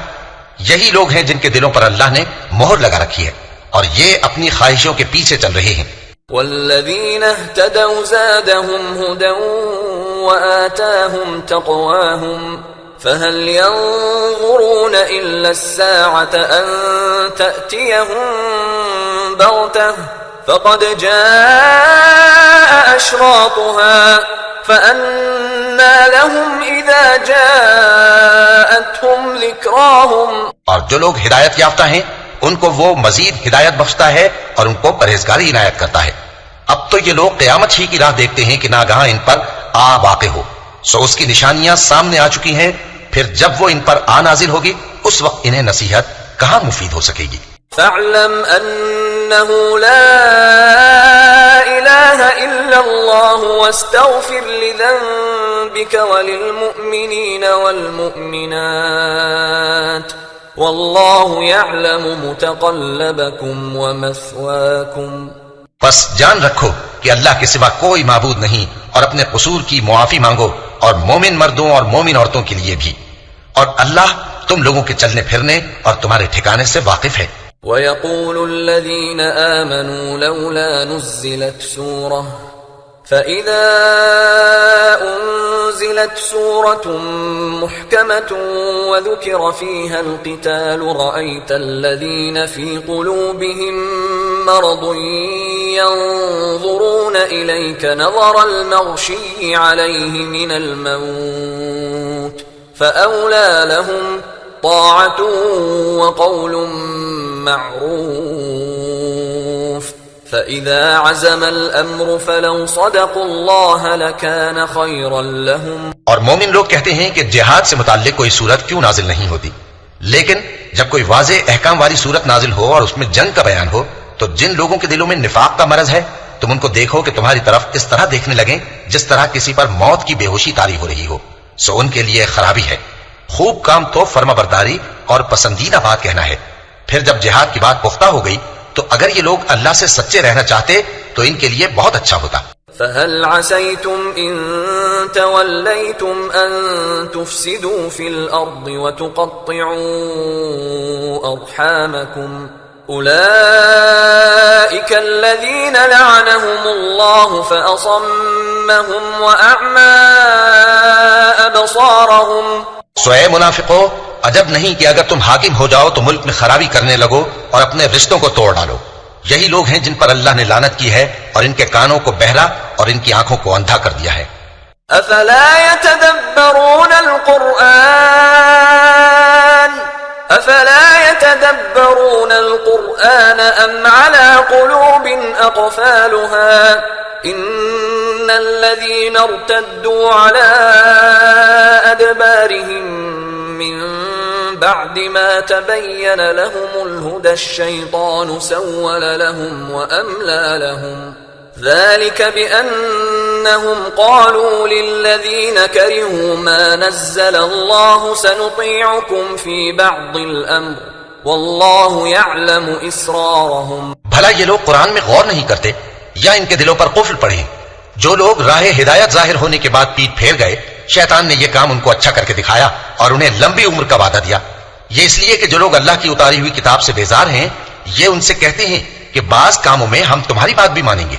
یہی لوگ ہیں جن کے دلوں پر اللہ نے مہر لگا رکھی ہے اور یہ اپنی خواہشوں کے پیچھے چل رہے ہیں۔ والذین اہتدوا زادهم هدى وآتاهم تقواهم فهل ينظرون إلا الساعة أن تأتيهم بغتة فقد جاء أشراطها فأنى لهم إذا جاءتهم ذكراهم۔ اور جو لوگ ہدایت یافتہ ہیں ان کو وہ مزید ہدایت بخشتا ہے اور ان کو پرہیزگاری عنایت کرتا ہے۔ اب تو یہ لوگ قیامت ہی کی راہ دیکھتے ہیں کہ ناگہاں ان پر آ واقع ہو، سو اس کی نشانیاں سامنے آ چکی ہیں، پھر جب وہ ان پر آ نازل ہوگی اس وقت انہیں نصیحت کہاں مفید ہو سکے گی۔ فاعلم انه لا اله الا الله واستغفر لذنبك وللمؤمنين والمؤمنات والله يعلم متقلبكم ومثواكم۔ بس جان رکھو کہ اللہ کے سوا کوئی معبود نہیں، اور اپنے قصور کی معافی مانگو، اور مومن مردوں اور مومن عورتوں کے لیے بھی، اور اللہ تم لوگوں کے چلنے پھرنے اور تمہارے ٹھکانے سے واقف ہے۔ وَيَقُولُ الَّذِينَ آمَنُوا لَوْلَا نُزِّلَتْ سُورَةٌ فَإِذَا أُنزِلَتْ سُورَةٌ مُحْكَمَةٌ وَذُكِرَ فِيهَا الْقِتَالُ رَأَيْتَ الَّذِينَ فِي قُلُوبِهِم مَّرَضٌ يَنظُرُونَ إِلَيْكَ نَظَرَ الْمَغْشِيِّ عَلَيْهِ مِنَ الْمَوْتِ فَأَوْلَى لَهُمْ طاعة وقول معروف فإذا عزم الأمر فلو صدقوا الله لكان خيرا لهم۔ اور مومن لوگ کہتے ہیں کہ جہاد سے متعلق کوئی صورت کیوں نازل نہیں ہوتی، لیکن جب کوئی واضح احکام والی صورت نازل ہو اور اس میں جنگ کا بیان ہو تو جن لوگوں کے دلوں میں نفاق کا مرض ہے تم ان کو دیکھو کہ تمہاری طرف اس طرح دیکھنے لگیں جس طرح کسی پر موت کی بے ہوشی طاری ہو رہی ہو، سو ان کے لیے خرابی ہے۔ خوب کام تو فرما برداری اور پسندیدہ بات کہنا ہے۔ پھر جب جہاد کی بات پختہ ہو گئی تو اگر یہ لوگ اللہ سے سچے رہنا چاہتے تو ان کے لیے بہت اچھا ہوتا۔ فَهَلْ عَسَيْتُمْ إِن تَوَلَّيْتُمْ أَن تُفْسِدُوا فِي الْأَرْضِ وَتُقَطِّعُوا أَرْحَامَكُمْ أُولَئِكَ الَّذِينَ لَعَنَهُمُ اللَّهُ فَأَصَمَّهُمْ وَأَعْمَى أَبْصَارَهُمْ۔ سو اے منافقو، عجب نہیں کہ اگر تم حاکم ہو جاؤ تو ملک میں خرابی کرنے لگو اور اپنے رشتوں کو توڑ ڈالو. یہی لوگ ہیں جن پر اللہ نے لعنت کی ہے اور ان کے کانوں کو بہرا اور ان کی آنکھوں کو اندھا کر دیا ہے. أفلا يتدبرون القرآن أم على قلوب أقفالها إن الذين ارتدوا على أدبارهم من بعد ما تبين لهم الهدى الشيطان سول لهم وأملى لهم ذلك بأنهم قالوا للذين كرهوا ما نزل الله سنطيعكم في بعض الأمر والله يعلم إسرارهم. بھلا یہ لوگ قرآن میں غور نہیں کرتے یا ان کے دلوں پر قفل پڑے؟ جو لوگ راہ ہدایت ظاہر ہونے کے بعد پیٹ پھیر گئے، شیطان نے یہ کام ان کو اچھا کر کے دکھایا اور انہیں لمبی عمر کا وعدہ دیا. یہ اس لیے کہ جو لوگ اللہ کی اتاری ہوئی کتاب سے بیزار ہیں، یہ ان سے کہتے ہیں کہ بعض کاموں میں ہم تمہاری بات بھی مانیں گے،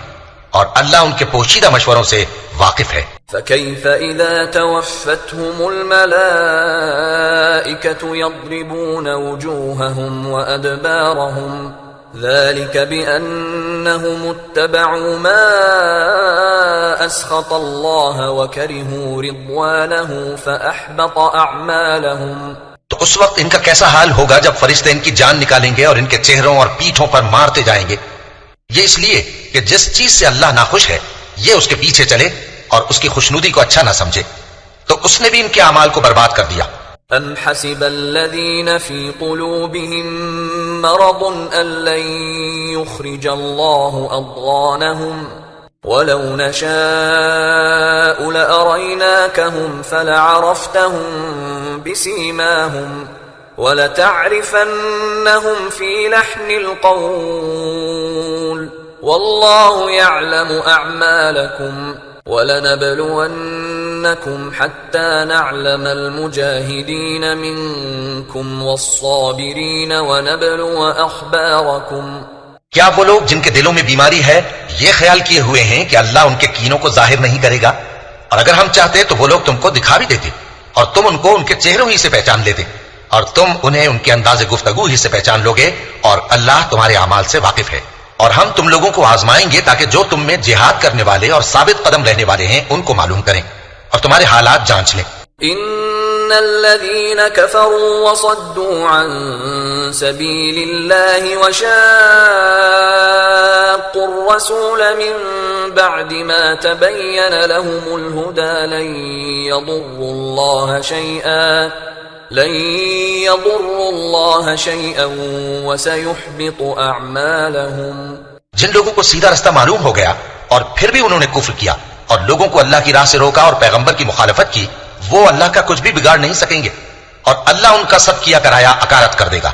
اور اللہ ان کے پوشیدہ مشوروں سے واقف ہے. فكيف إذا توفتهم الملائكة يضربون وجوههم وأدبارهم ذلك بأنهم اتبعوا ما أسخط الله وكرهوا رضوانه فأحبط أعمالهم. تو اس وقت ان کا کیسا حال ہوگا جب فرشتے ان کی جان نکالیں گے اور ان کے چہروں اور پیٹھوں پر مارتے جائیں گے. یہ اس لیے کہ جس چیز سے اللہ ناخوش ہے یہ اس کے پیچھے چلے اور اس کی خوشنودی کو اچھا نہ سمجھے، تو اس نے بھی ان کے اعمال کو برباد کر دیا. ام حسب الذين في قلوبهم مرض ان لن يخرج الله اضغانهم ولو نشاء لأريناكهم فلعرفتهم بسيماهم ولتعرفنهم في لحن القول والله يعلم أعمالكم ولنبلونكم حتى نعلم المجاهدين منكم والصابرين ونبلو أخباركم. کیا وہ لوگ جن کے دلوں میں بیماری ہے یہ خیال کیے ہوئے ہیں کہ اللہ ان کے کینوں کو ظاہر نہیں کرے گا؟ اور اگر ہم چاہتے تو وہ لوگ تم کو دکھا بھی دیتے اور تم ان کو ان کے چہروں ہی سے پہچان لیتے، اور تم انہیں ان کے انداز گفتگو ہی سے پہچان لوگے، اور اللہ تمہارے اعمال سے واقف ہے. اور ہم تم لوگوں کو آزمائیں گے تاکہ جو تم میں جہاد کرنے والے اور ثابت قدم رہنے والے ہیں ان کو معلوم کریں اور تمہارے حالات جانچ لیں. ان الذين كفروا وصدوا عن سبيل الله وشاقوا الرسول من بعد ما تبين لهم الهدى لن يضروا الله شيئا وسيحبط اعمالهم. جن لوگوں کو سیدھا رستہ معلوم ہو گیا اور پھر بھی انہوں نے کفر کیا اور لوگوں کو اللہ کی راہ سے روکا اور پیغمبر کی مخالفت کی، وہ اللہ کا کچھ بھی بگاڑ نہیں سکیں گے اور اللہ ان کا سب کیا کرایا اکارت کر دے گا.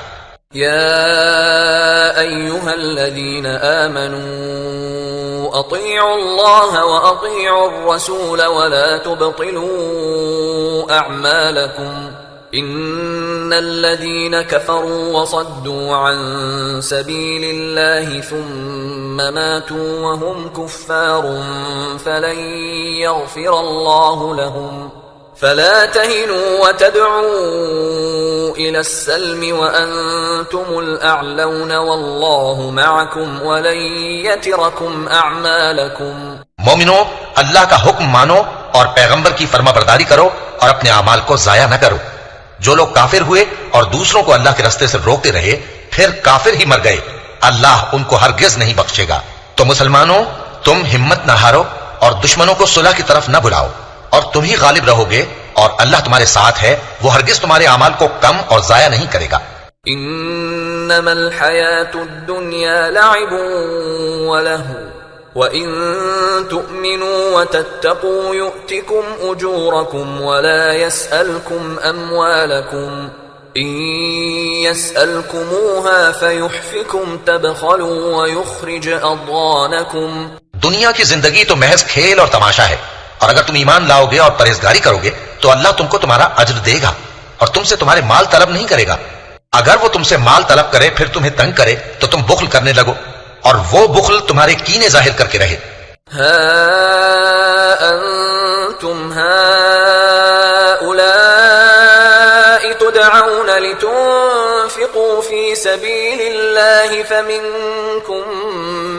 يا أيها الذين آمنوا أطيعوا الله وأطيعوا الرسول ولا تبطلوا أعمالكم إن الذين كفروا وصدوا عن سبيل الله ثم ماتوا وهم كفار فلن يغفر الله لهم فلا تهنوا وتدعوا إلى السلم وأنتم الأعلون والله معكم ولن يتركم أعمالكم. مومنو، اللہ کا حکم مانو اور پیغمبر کی فرما برداری کرو اور اپنے اعمال کو ضائع نہ کرو. جو لوگ کافر ہوئے اور دوسروں کو اللہ کے رستے سے روکتے رہے پھر کافر ہی مر گئے، اللہ ان کو ہرگز نہیں بخشے گا. تو مسلمانوں، تم ہمت نہ ہارو اور دشمنوں کو صلح کی طرف نہ بلاؤ، اور تم ہی غالب رہو گے اور اللہ تمہارے ساتھ ہے، وہ ہرگز تمہارے اعمال کو کم اور ضائع نہیں کرے گا. انما الحیاة الدنیا لعب ولہو وَإِن تُؤْمِنُوا وَتَتَّقُوا يُؤْتِكُمْ أُجُورَكُمْ وَلَا يَسْأَلْكُمْ أَمْوَالَكُمْ إِن يَسْأَلْكُمُوهَا فَيُحْفِكُمْ تَبْخَلُوا وَيُخْرِجْ أَضْغَانَكُمْ. دنیا کی زندگی تو محض کھیل اور تماشا ہے، اور اگر تم ایمان لاؤ گے اور پرہیزگاری کرو گے تو اللہ تم کو تمہارا اجر دے گا اور تم سے تمہارے مال طلب نہیں کرے گا. اگر وہ تم سے مال طلب کرے پھر تمہیں تنگ کرے تو تم بخل کرنے لگو، اور وہ بخل تمہارے کینے ظاہر کر کے رہے. ہا انتم هؤلاء تدعون لتنفقوا في سبيل الله فمنكم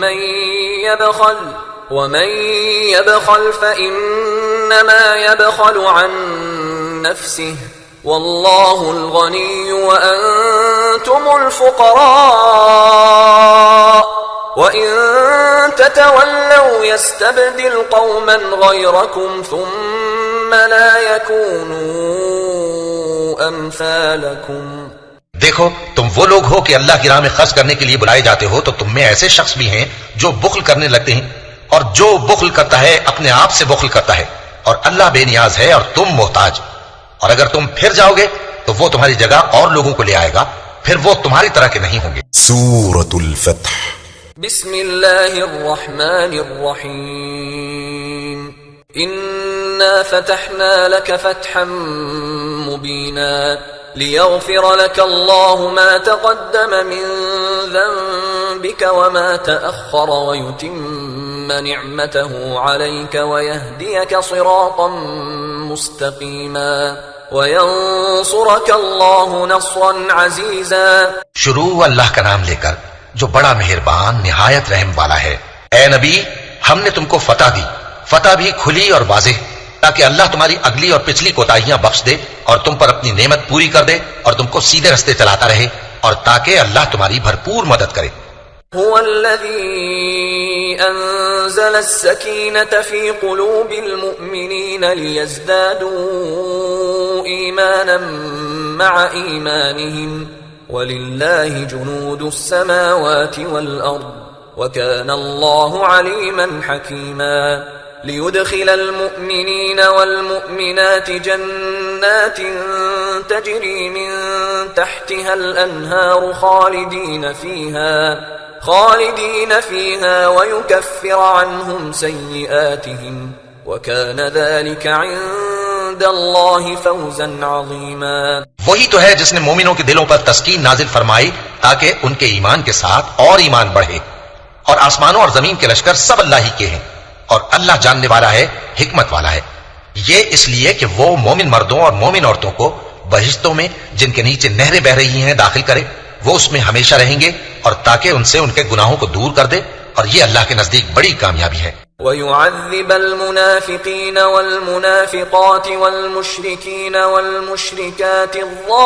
من يبخل ومن يبخل فإنما يبخل عن نفسه والله الغني وأنتم الفقراء وَإِن تَتَوَلَّوْا يَسْتَبْدِلْ قَوْمًا غَيْرَكُمْ ثُمَّ لَا يَكُونُوا أَمْثَالَكُمْ. دیکھو تم وہ لوگ ہو کہ اللہ کی راہ میں خرچ کرنے کے لیے بلائے جاتے ہو، تو تم میں ایسے شخص بھی ہیں جو بخل کرنے لگتے ہیں، اور جو بخل کرتا ہے اپنے آپ سے بخل کرتا ہے، اور اللہ بے نیاز ہے اور تم محتاج. اور اگر تم پھر جاؤ گے تو وہ تمہاری جگہ اور لوگوں کو لے آئے گا، پھر وہ تمہاری طرح کے نہیں ہوں گے. سورة الفتح. بسم اللہ الرحمن الرحیم. انا فتحنا لك فتحا مبینا لیغفر لك اللہ ما تقدم من ذنبك وما تأخر ويتم نعمته عليك ويهديك صراطا مستقیما وینصرك اللہ نصرا عزیزا. شروع اللہ کا نام لے کر جو بڑا مہربان نہایت رحم والا ہے. اے نبی ہم نے تم کو فتح دی، فتح بھی کھلی اور واضح، تاکہ اللہ تمہاری اگلی اور پچھلی کوتاہیاں بخش دے اور تم پر اپنی نعمت پوری کر دے اور تم کو سیدھے رستے چلاتا رہے، اور تاکہ اللہ تمہاری بھرپور مدد کرے. هو الذي أنزل السكينة في قلوب المؤمنين ليزدادوا إيمانا مع إيمانهم وَلِلَّهِ جُنُودُ السَّمَاوَاتِ وَالْأَرْضِ وَكَانَ اللَّهُ عَلِيمًا حَكِيمًا. لِيُدْخِلَ الْمُؤْمِنِينَ وَالْمُؤْمِنَاتِ جَنَّاتٍ تَجْرِي مِنْ تَحْتِهَا الْأَنْهَارُ خَالِدِينَ فِيهَا وَيُكَفِّرَ عَنْهُمْ سَيِّئَاتِهِمْ وَكَانَ ذَلِكَ عِنْدَ اللَّهِ فَوْزًا عَظِيمًا. وہی تو ہے جس نے مومنوں کے دلوں پر تسکین نازل فرمائی تاکہ ان کے ایمان کے ساتھ اور ایمان بڑھے. اور آسمانوں اور زمین کے لشکر سب اللہ ہی کے ہیں، اور اللہ جاننے والا ہے، حکمت والا ہے. یہ اس لیے کہ وہ مومن مردوں اور مومن عورتوں کو بہشتوں میں جن کے نیچے نہریں بہ رہی ہیں داخل کرے، وہ اس میں ہمیشہ رہیں گے، اور تاکہ ان سے ان کے گناہوں کو دور کر دے، اور یہ اللہ کے نزدیک بڑی کامیابی ہے. وَيُعَذِّبَ الْمُنَافِقِينَ وَالْمُنَافِقَاتِ وَالْمُشْرِكِينَ وَالْمُشْرِكَاتِ الظَّانِّينَ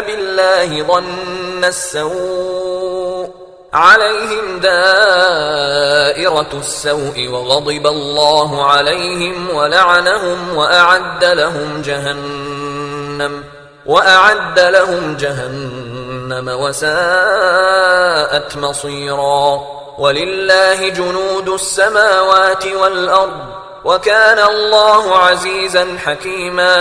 بِاللَّهِ ظَنَّ السَّوْءِ عَلَيْهِمْ دَائِرَةُ السَّوْءِ وَغَضِبَ اللَّهُ عَلَيْهِمْ وَلَعَنَهُمْ وَأَعَدَّ لَهُمْ جَهَنَّمَ وَسَاءَتْ مَصِيرًا. وَلِلَّهِ جُنُودُ السَّمَاوَاتِ وَالْأَرْضِ وَكَانَ اللَّهُ عَزِيزًا حَكِيمًا.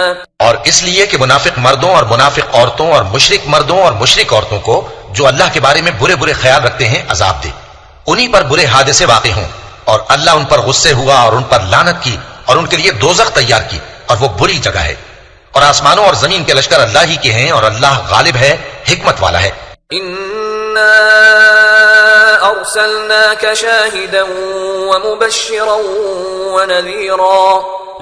اور اس لیے کہ منافق مردوں اور منافق عورتوں اور مشرک مردوں اور مشرک عورتوں کو جو اللہ کے بارے میں برے برے خیال رکھتے ہیں عذاب دے، انہی پر برے حادثے واقع ہوں، اور اللہ ان پر غصے ہوا اور ان پر لعنت کی اور ان کے لیے دوزخ تیار کی، اور وہ بری جگہ ہے. اور آسمانوں اور زمین کے لشکر اللہ ہی کے ہیں، اور اللہ غالب ہے، حکمت والا ہے. اِنَّا أَرْسَلْنَاكَ شَاهِدًا وَمُبَشِّرًا وَنَذِيرًا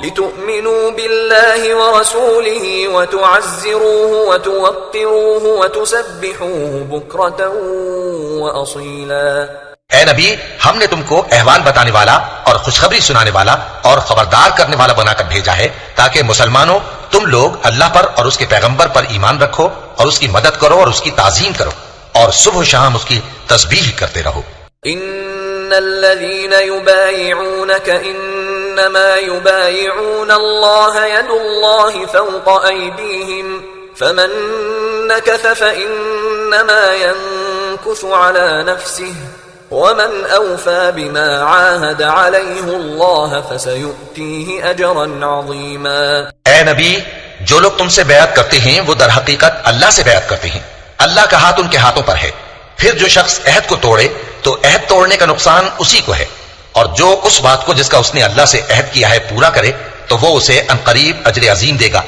لِتُؤْمِنُوا بِاللَّهِ وَرَسُولِهِ وَتُعَزِّرُوهُ وَتُوَقِّرُوهُ وَتُسَبِّحُوهُ بُكْرَةً وَأَصِيلًا. اے نبی ہم نے تم کو احوال بتانے والا اور خوشخبری سنانے والا اور خبردار کرنے والا بنا کر بھیجا ہے، تاکہ مسلمانوں تم لوگ اللہ پر اور اس کے پیغمبر پر ایمان رکھو اور اس کی مدد کرو اور اس کی تعظیم کرو، اور صبح و شام اس کی تسبیح کرتے رہو. ان الذين يبايعونك انما يبايعون الله يد الله فوق ايديهم فمن نكث فانما ينكث على نفسه ومن اوفى بما عاهد عليه الله فسيؤتيه اجرا عظيما. اے نبی جو لوگ تم سے بیعت کرتے ہیں وہ در حقیقت اللہ سے بیعت کرتے ہیں، اللہ کا ہاتھ ان کے ہاتھوں پر ہے. پھر جو شخص عہد کو توڑے تو عہد توڑنے کا نقصان اسی کو ہے، اور جو اس بات کو جس کا اس نے اللہ سے عہد کیا ہے پورا کرے تو وہ اسے عنقریب اجر عظیم دے گا.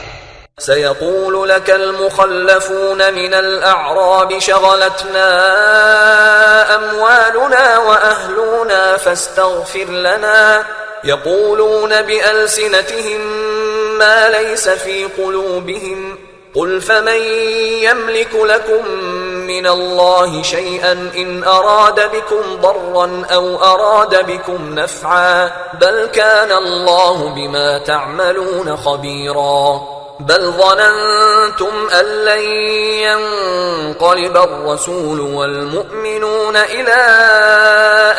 سيقول لك المخلفون من الأعراب شغلتنا أموالنا وأهلنا فاستغفر لنا يقولون بألسنتهم ما ليس في قلوبهم قل فمن يملك لكم من الله شيئا إن أراد بكم ضرا أو أراد بكم نفعا بل كان الله بما تعملون خبيرا بل ظننتم أن لن ينقلب الرسول والمؤمنون إلى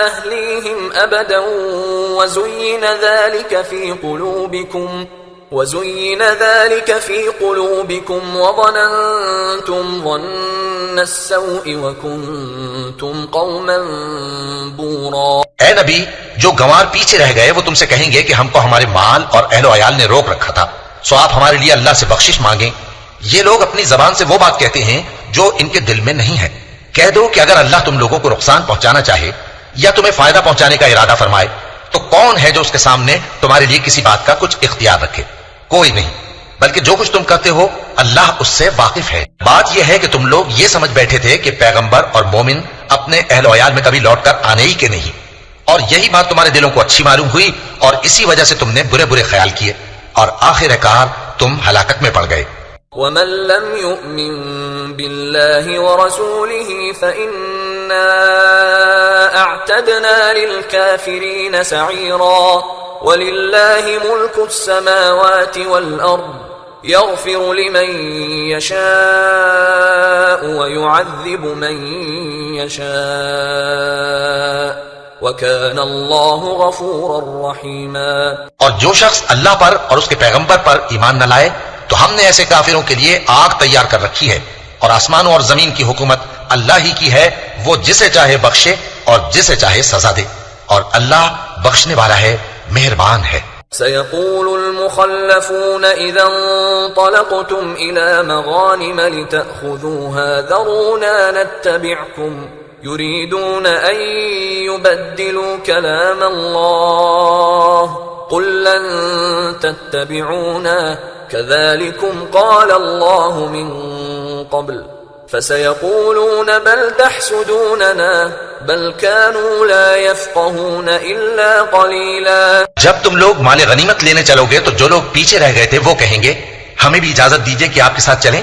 أهليهم أبدا وزين ذلك في قلوبكم وظننتم ظن السوء وكنتم قوما بورا. اے نبی، جو گنوار پیچھے رہ گئے وہ تم سے کہیں گے کہ ہم کو ہمارے مال اور اہل و عیال نے روک رکھا تھا، سو آپ ہمارے لیے اللہ سے بخشش مانگیں. یہ لوگ اپنی زبان سے وہ بات کہتے ہیں جو ان کے دل میں نہیں ہے. کہہ دو کہ اگر اللہ تم لوگوں کو نقصان پہنچانا چاہے یا تمہیں فائدہ پہنچانے کا ارادہ فرمائے تو کون ہے جو اس کے سامنے تمہارے لیے کسی بات کا کچھ اختیار رکھے؟ کوئی نہیں، بلکہ جو کچھ تم کرتے ہو اللہ اس سے واقف ہے. بات یہ ہے کہ تم لوگ یہ سمجھ بیٹھے تھے کہ پیغمبر اور مومن اپنے اہل و عیال میں کبھی لوٹ کر آنے ہی کے نہیں، اور یہی بات تمہارے دلوں کو اچھی معلوم ہوئی اور اسی وجہ سے تم نے برے برے خیال کیے اور آخر کار تم ہلاکت میں پڑ گئے. ومن لم يؤمن بالله ورسوله فإنا اعتدنا للكافرين سعيرا ولله ملك السماوات والأرض يغفر لمن يشاء ويعذب من يشاء وَكَانَ اللَّهُ غَفُورًا رَحِيمًا. اور جو شخص اللہ پر اور اس کے پیغمبر پر ایمان نہ لائے تو ہم نے ایسے کافروں کے لیے آگ تیار کر رکھی ہے، اور آسمانوں اور زمین کی حکومت اللہ ہی کی ہے، وہ جسے چاہے بخشے اور جسے چاہے سزا دے، اور اللہ بخشنے والا ہے، مہربان ہے. سيقول المخلفون إذا انطلقتم إلى مغانم لتأخذوها ذرونا نتبعكم يريدون أن يبدلوا كلام الله قل لن تتبعونا كذلكم قال الله من قبل فسيقولون بل تحسدوننا بل كانوا لا يفقهون إلا قليلا. جب تم لوگ مال غنیمت لینے چلو گے تو جو لوگ پیچھے رہ گئے تھے وہ کہیں گے ہمیں بھی اجازت دیجئے کہ آپ کے ساتھ چلیں.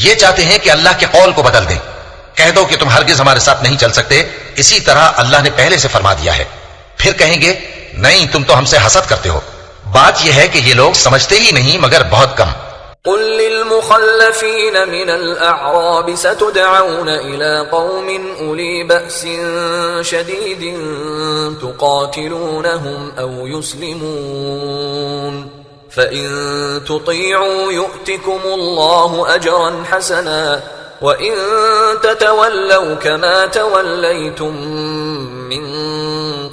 یہ چاہتے ہیں کہ اللہ کے قول کو بدل دیں. کہہ دو کہ تم ہرگز ہمارے ساتھ نہیں چل سکتے، اسی طرح اللہ نے پہلے سے فرما دیا ہے. پھر کہیں گے نہیں، تم تو ہم سے حسد کرتے ہو. بات یہ ہے کہ یہ لوگ سمجھتے ہی نہیں مگر بہت کم. قل للمخلفين من الأعراب ستدعون إلى قوم أولي بأس شديد تقاتلونهم أو يسلمون فإن تطيعوا يؤتكم الله أجرا حسنا وَإِن تَتَوَلَّوْا كَمَا تَوَلَّيْتُم مِّن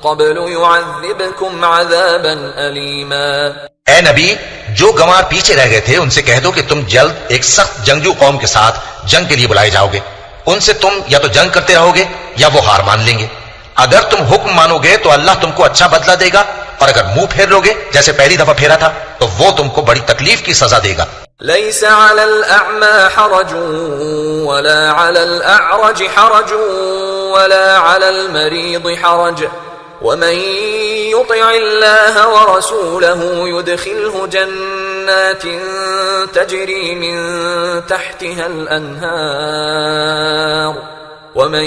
قَبْلُ يُعَذِّبْكُمْ عَذَابًا أَلِيمًا. اے نبی، جو گنوار پیچھے رہ گئے تھے ان سے کہہ دو کہ تم جلد ایک سخت جنگجو قوم کے ساتھ جنگ کے لیے بلائے جاؤ گے. ان سے تم یا تو جنگ کرتے رہو گے یا وہ ہار مان لیں گے. اگر تم حکم مانو گے تو اللہ تم کو اچھا بدلہ دے گا، اور اگر منہ پھیر لو گے جیسے پہلی دفعہ پھیرا تھا تو وہ تم کو بڑی تکلیف کی سزا دے گا. ليس على الأعمى حرج ولا على الأعرج حرج ولا على المريض حرج ومن يطع الله ورسوله يدخله جنات تجري من تحتها الأنهار ومن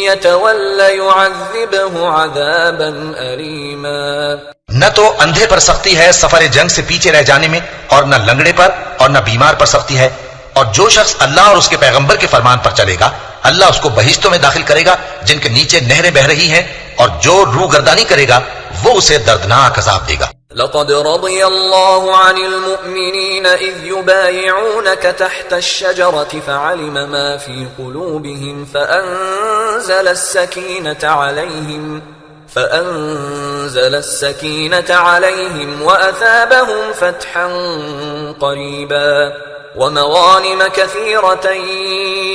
يتول يعذبه عذابا أليما. نہ تو اندھے پر سختی ہے سفر جنگ سے پیچھے رہ جانے میں، اور نہ لنگڑے پر اور نہ بیمار پر سختی ہے. اور جو شخص اللہ اور اس کے پیغمبر کے فرمان پر چلے گا اللہ اس کو بہشتوں میں داخل کرے گا جن کے نیچے نہریں بہ رہی ہیں، اور جو روگردانی کرے گا وہ اسے دردناک عذاب دے گا. لقد رضي الله عن المؤمنين إذ يبايعونك تحت الشجرة فعلم ما في قلوبهم فأنزل السكينة عليهم وأثابهم فتحا قريبا ومغانم كثيرة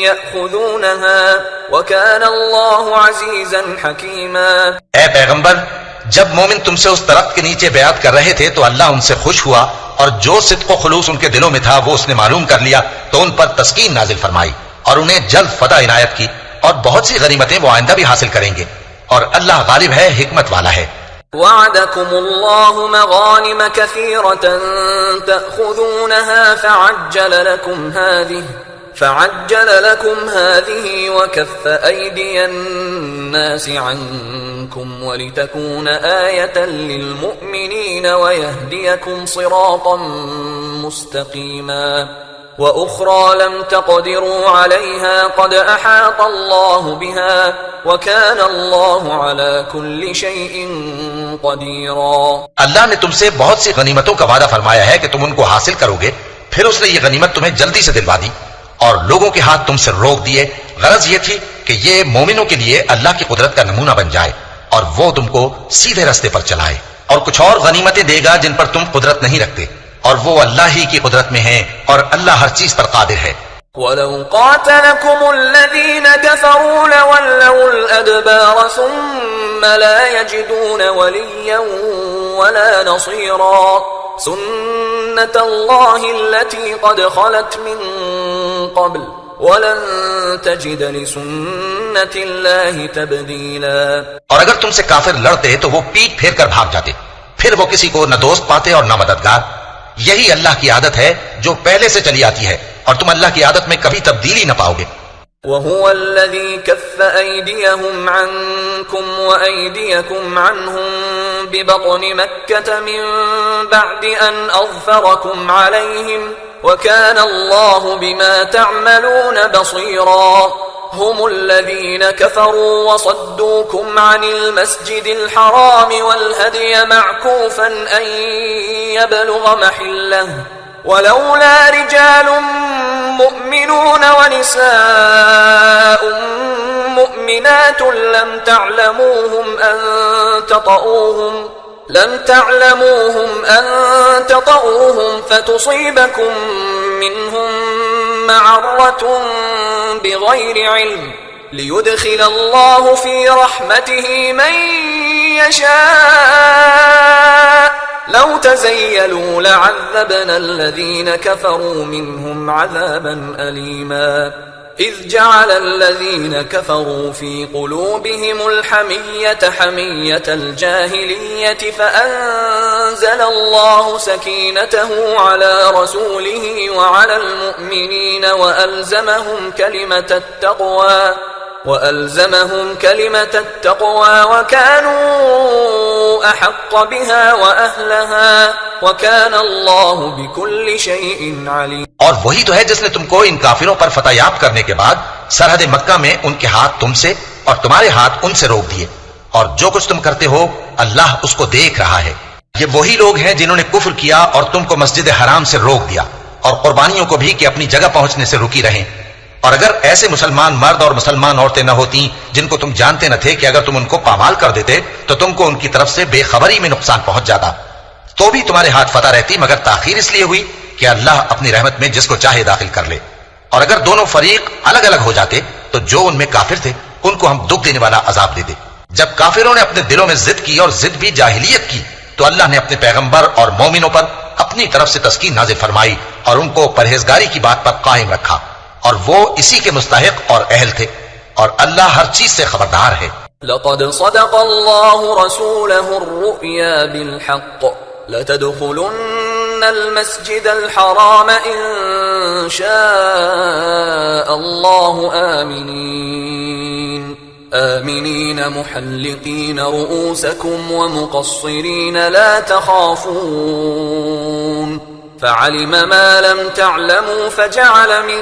يأخذونها وكان الله عزيزا حكيما. اے پیغمبر، جب مومن تم سے اس درخت کے نیچے بیعت کر رہے تھے تو اللہ ان سے خوش ہوا، اور جو صدق و خلوص ان کے دلوں میں تھا وہ اس نے معلوم کر لیا تو ان پر تسکین نازل فرمائی اور انہیں جلد فتح عنایت کی، اور بہت سی غنیمتیں وہ آئندہ بھی حاصل کریں گے، اور اللہ غالب ہے، حکمت والا ہے. وعدكم الله مغانم كثيرة تأخذونها فعجل لكم هذه وكف أيدي الناس عنكم ولتكون آية للمؤمنين ويهديكم صراطا مستقيما وأخرى لم تقدروا عليها قد أحاط الله بها وكان الله على كل شيء قديرا. اللہ نے تم سے بہت سی غنیمتوں کا وعدہ فرمایا ہے کہ تم ان کو حاصل کرو گے، پھر اس نے یہ غنیمت تمہیں جلدی سے دلوا دی اور لوگوں کے ہاتھ تم سے روک دیے. غرض یہ تھی کہ یہ مومنوں کے لیے اللہ کی قدرت کا نمونہ بن جائے اور وہ تم کو سیدھے رستے پر چلائے. اور کچھ اور غنیمتیں دے گا جن پر تم قدرت نہیں رکھتے، اور وہ اللہ ہی کی قدرت میں ہیں اور اللہ ہر چیز پر قادر ہے. وَلَوْ قَاتَلَكُمُ الَّذِينَ كَفَرُوا لَوَلَّوُا الْأَدْبَارَ ثُمَّ لَا يَجِدُونَ وَلِيًّا وَلَا نَصِيرًا سُنَّةَ اللَّهِ الَّتِي قَدْ خَلَتْ مِن قَبْلُ وَلَن تَجِدَ لِسُنَّةِ اللَّهِ تَبْدِيلًا. اور اگر تم سے کافر لڑتے تو وہ پیٹ پھیر کر بھاگ جاتے، پھر وہ کسی کو نہ دوست پاتے اور نہ مددگار. یہی اللہ کی عادت ہے جو پہلے سے چلی آتی ہے، اور تم اللہ کی عادت میں کبھی تبدیلی نہ پاؤ گے. وَهُوَ الَّذِي كَفَّ أَيْدِيَهُمْ عَنكُمْ وَأَيْدِيَكُمْ عَنْهُمْ بِبَطْنِ مَكَّةَ مِن بَعْدِ أَنْ أَظْفَرَكُمْ عَلَيْهِمْ وَكَانَ اللَّهُ بِمَا تَعْمَلُونَ بَصِيرًا. هم الذين كفروا وصدوكم عن المسجد الحرام والهدي معكوفا أن يبلغ محله ولولا رجال مؤمنون ونساء مؤمنات لم تعلموهم أن تطؤوهم فتصيبكم منهم معرة بغير علم ليدخل الله في رحمته من يشاء لو تزيلوا لعذبنا الذين كفروا منهم عذابا أليما. إذ جعل الذين كفروا في قلوبهم الحمية حمية الجاهلية فأنزل الله سكينته على رسوله وعلى المؤمنين وألزمهم كلمة التقوى وكانوا أحق بها وأهلها وكان الله بكل شيء عليم. اور وہی تو ہے جس نے تم کو ان کافروں پر فتح یاب کرنے کے بعد سرحد مکہ میں ان کے ہاتھ تم سے اور تمہارے ہاتھ ان سے روک دیے، اور جو کچھ تم کرتے ہو اللہ اس کو دیکھ رہا ہے. یہ وہی لوگ ہیں جنہوں نے کفر کیا اور تم کو مسجد حرام سے روک دیا، اور قربانیوں کو بھی کہ اپنی جگہ پہنچنے سے رکی رہیں. اور اگر ایسے مسلمان مرد اور مسلمان عورتیں نہ ہوتی جن کو تم جانتے نہ تھے کہ اگر تم ان کو پامال کر دیتے تو تم کو ان کی طرف سے بے خبری میں نقصان پہنچ جاتا، تو بھی تمہارے ہاتھ فتح رہتی، مگر تاخیر اس لیے ہوئی کہ اللہ اپنی رحمت میں جس کو چاہے داخل کر لے. اور اگر دونوں فریق الگ الگ ہو جاتے تو جو ان میں کافر تھے ان کو ہم دکھ دینے والا عذاب دے دے. جب کافروں نے اپنے دلوں میں ضد کی اور ضد بھی جاہلیت کی تو اللہ نے اپنے پیغمبر اور مومنوں پر اپنی طرف سے تسکین نازل فرمائی اور ان کو پرہیزگاری کی بات پر قائم رکھا، اور وہ اسی کے مستحق اور اہل تھے، اور اللہ ہر چیز سے خبردار ہے. لقد صدق الله رسوله الرؤيا بالحق لتدخلن المسجد الحرام إن شاء الله آمنين محلقين رؤوسكم ومقصرين لا تخافون فعلم ما لم تعلموا فجعل من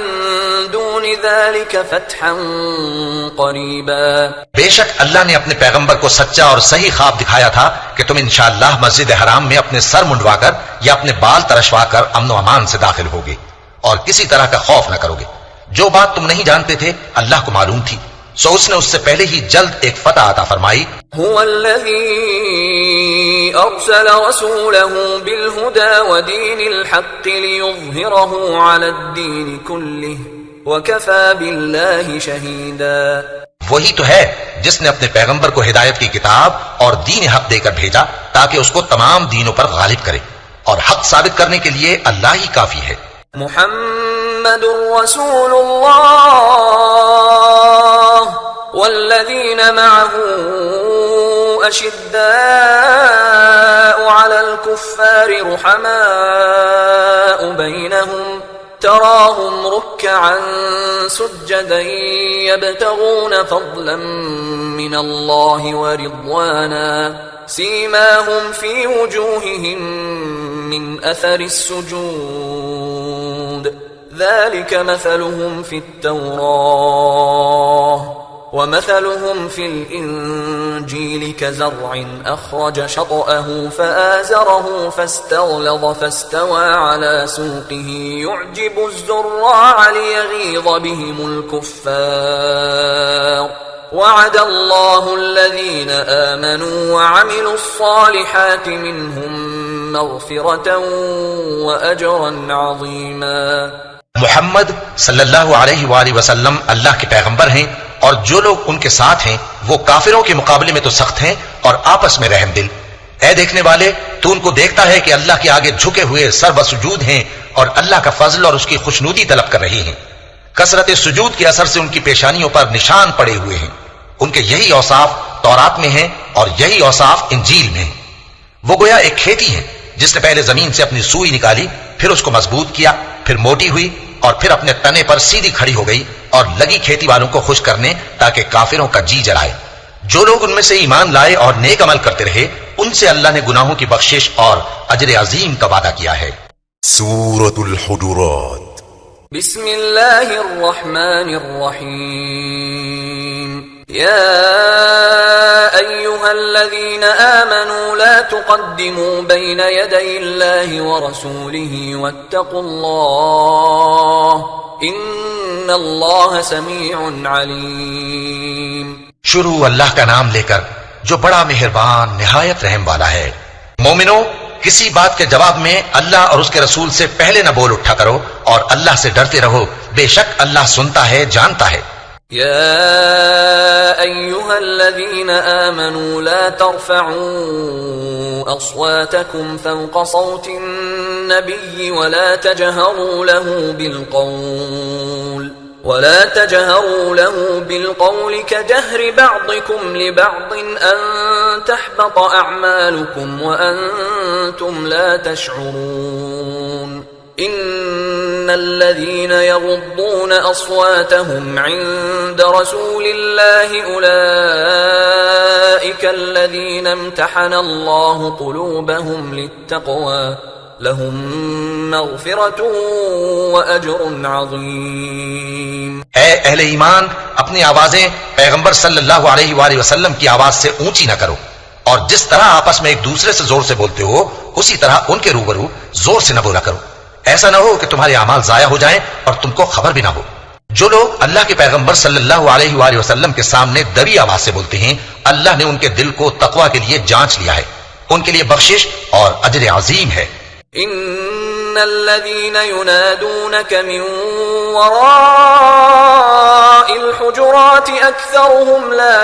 دون ذلك فتحا قریبا. بے شک اللہ نے اپنے پیغمبر کو سچا اور صحیح خواب دکھایا تھا کہ تم انشاءاللہ مسجد حرام میں اپنے سر منڈوا کر یا اپنے بال ترشوا کر امن و امان سے داخل ہوگے اور کسی طرح کا خوف نہ کرو گے. جو بات تم نہیں جانتے تھے اللہ کو معلوم تھی، سو اس نے اس سے پہلے ہی جلد ایک فتح عطا فرمائی. هو الذي أرسل رسوله بالهدى ودين الحق ليظهره على الدين كله وكفى بالله شهيدا. وہی تو ہے جس نے اپنے پیغمبر کو ہدایت کی کتاب اور دین حق دے کر بھیجا تاکہ اس کو تمام دینوں پر غالب کرے، اور حق ثابت کرنے کے لیے اللہ ہی کافی ہے. محمد رسول اللہ والذین معه أشداء على الكفار رحماء بينهم تراهم ركعا سجدا يبتغون فضلا من الله ورضوانا سيماهم في وجوههم من أثر السجود ذلك مثلهم في التوراة ومثلهم في الإنجيل كزرع أخرج شطأه فآزره فاستغلظ فاستوى على سوقه يعجب الزراع ليغيظ بهم الكفار وعد الله الذين آمنوا وعملوا الصالحات منهم مغفرة وأجرا عظيما. محمد صلی اللہ علیہ وآلہ وسلم اللہ کے پیغمبر ہیں اور جو لوگ ان کے ساتھ ہیں وہ کافروں کے مقابلے میں تو سخت ہیں اور آپس میں رحم دل. اے دیکھنے والے تو ان کو دیکھتا ہے کہ اللہ کے آگے جھکے ہوئے سر بسجود ہیں اور اللہ کا فضل اور اس کی خوشنودی طلب کر رہی ہیں. کثرت سجود کے اثر سے ان کی پیشانیوں پر نشان پڑے ہوئے ہیں. ان کے یہی اوصاف تورات میں ہیں اور یہی اوصاف انجیل میں ہیں. وہ گویا ایک کھیتی ہے جس نے پہلے زمین سے اپنی سوئی نکالی، پھر اس کو مضبوط کیا، پھر موٹی ہوئی اور پھر اپنے تنے پر سیدھی کھڑی ہو گئی اور لگی کھیتی والوں کو خوش کرنے تاکہ کافروں کا جی جلائے. جو لوگ ان میں سے ایمان لائے اور نیک عمل کرتے رہے ان سے اللہ نے گناہوں کی بخشش اور اجر عظیم کا وعدہ کیا ہے. سورة الحجرات. بسم اللہ الرحمن الرحیم. يا أيها الذين آمنوا لا تقدموا بين يدي الله ورسوله واتقوا الله إن الله سميع عليم. شروع اللہ کا نام لے کر جو بڑا مہربان نہایت رحم والا ہے. مومنو، کسی بات کے جواب میں اللہ اور اس کے رسول سے پہلے نہ بول اٹھا کرو اور اللہ سے ڈرتے رہو، بے شک اللہ سنتا ہے، جانتا ہے. يا أيها الذين آمنوا لا ترفعوا أصواتكم فوق صوت النبي ولا تجهروا له بالقول كجهر بعضكم لبعض أن تحبط أعمالكم وأنتم لا تشعرون. إن الذين يغضون أصواتهم عند رسول الله أولئك الذين امتحن الله قلوبهم للتقوى لهم مغفرة وأجر عظيم. اے اہل ایمان، اپنی آوازیں پیغمبر صلی اللہ علیہ وآلہ وسلم کی آواز سے اونچی نہ کرو، اور جس طرح آپس میں ایک دوسرے سے زور سے بولتے ہو اسی طرح ان کے روبرو زور سے نہ بولا کرو. ایسا نہ ہو کہ تمہارے اعمال ضائع ہو جائیں اور تم کو خبر بھی نہ ہو. جو لوگ اللہ کے پیغمبر صلی اللہ علیہ وآلہ وسلم کے سامنے دبی آواز سے بولتے ہیں اللہ نے ان کے دل کو تقوی کے لیے جانچ لیا ہے، ان کے لیے بخشش اور اجر عظیم ہے. ان الذين ينادونك من وراء الحجرات اكثرهم لا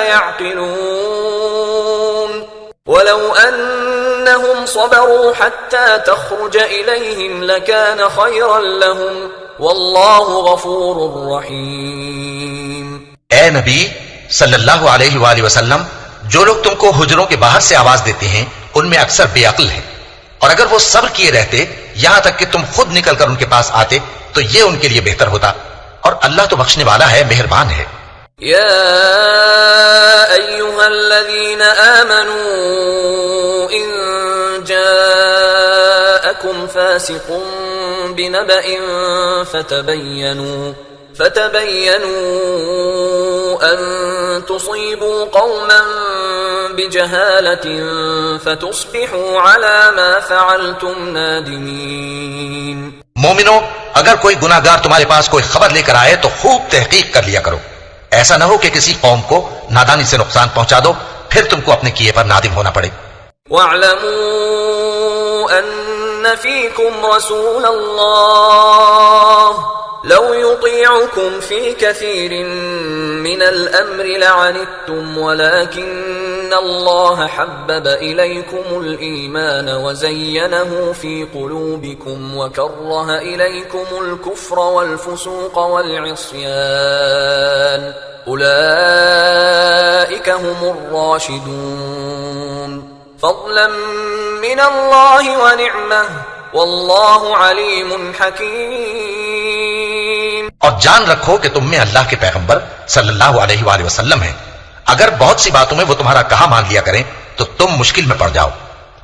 يعقلون ولو انهم صبروا حتى تخرج اليهم لكان خيرا لهم والله غفور رحيم. اے نبی صلی اللہ علیہ وآلہ وسلم، جو لوگ تم کو حجروں کے باہر سے آواز دیتے ہیں ان میں اکثر بے عقل ہیں، اور اگر وہ صبر کیے رہتے یہاں تک کہ تم خود نکل کر ان کے پاس آتے تو یہ ان کے لیے بہتر ہوتا، اور اللہ تو بخشنے والا ہے، مہربان ہے. يا أيها الذين آمنوا إن جاءكم فاسق بنبأ فتبينوا أن تصيبوا قوما بجهالة فتصبحوا على ما فعلتم نادمين. مومنو، اگر کوئی گناہگار تمہارے پاس کوئی خبر لے کر آئے تو خوب تحقیق کر لیا کرو، ایسا نہ ہو کہ کسی قوم کو نادانی سے نقصان پہنچا دو پھر تم کو اپنے کیے پر نادم ہونا پڑے. وَاعْلَمُوا أَنَّ فِيكُمْ رَسُولَ اللَّهِ لَوْ يُطِيعُكُمْ فِي كَثِيرٍ مِّنَ الْأَمْرِ لَعَنِتُّمْ وَلَكِنَّ اللَّهَ حَبَّبَ إِلَيْكُمُ الْإِيمَانَ وَزَيَّنَهُ فِي قُلُوبِكُمْ وَكَرَّهَ إِلَيْكُمُ الْكُفْرَ وَالْفُسُوقَ وَالْعِصْيَانَ أُولَئِكَ هُمُ الرَّاشِدُونَ. فضلا من اللہ ونعمہ واللہ علیم حکیم. اور جان رکھو کہ تم میں اللہ کے پیغمبر صلی اللہ علیہ وآلہ وسلم ہیں. اگر بہت سی باتوں میں وہ تمہارا کہا مان لیا کریں تو تم مشکل میں پڑ جاؤ،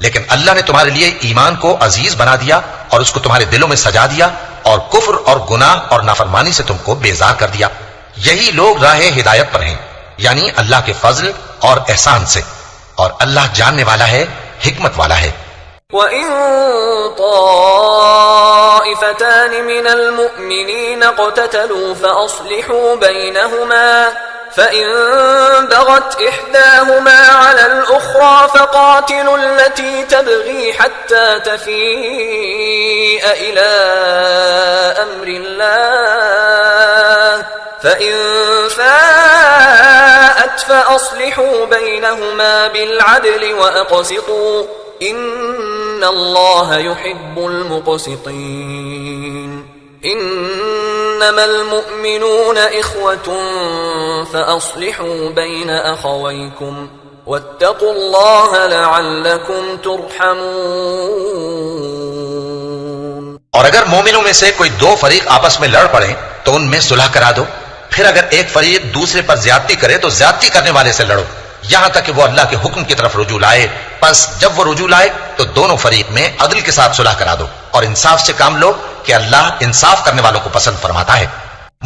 لیکن اللہ نے تمہارے لیے ایمان کو عزیز بنا دیا اور اس کو تمہارے دلوں میں سجا دیا اور کفر اور گناہ اور نافرمانی سے تم کو بیزار کر دیا. یہی لوگ راہ ہدایت پر ہیں، یعنی اللہ کے فضل اور احسان سے، اور اللہ جاننے والا ہے، حکمت والا ہے. وَإِن طَائِفَتَانِ مِنَ الْمُؤْمِنِينَ اقْتَتَلُوا فَأَصْلِحُوا بَيْنَهُمَا فَإِن بَغَتْ إِحْدَاهُمَا عَلَى الْأُخْرَى فَقَاتِلُوا الَّتِي تَبْغِي حَتَّى تَفِيءَ إِلَى أَمْرِ اللَّهِ فَإِن فَاءَتْ فَأَصْلِحُوا بَيْنَهُمَا بِالْعَدْلِ وَأَقْسِطُوا إِنَّ اللَّهَ يُحِبُّ الْمُقْسِطِينَ. إِنَّمَا الْمُؤْمِنُونَ إِخْوَةٌ فَأَصْلِحُوا بَيْنَ أَخَوَيْكُمْ وَاتَّقُوا اللَّهَ لَعَلَّكُمْ تُرْحَمُونَ. اور اگر مومنوں میں سے کوئی دو فریق آپس میں لڑ پڑیں تو ان میں صلح کرا دو. پھر اگر ایک فریق دوسرے پر زیادتی کرے تو زیادتی کرنے والے سے لڑو یہاں تک کہ وہ اللہ کے حکم کی طرف رجوع لائے. پس جب وہ رجوع لائے تو دونوں فریق میں عدل کے ساتھ صلح کرا دو اور انصاف سے کام لو کہ اللہ انصاف کرنے والوں کو پسند فرماتا ہے.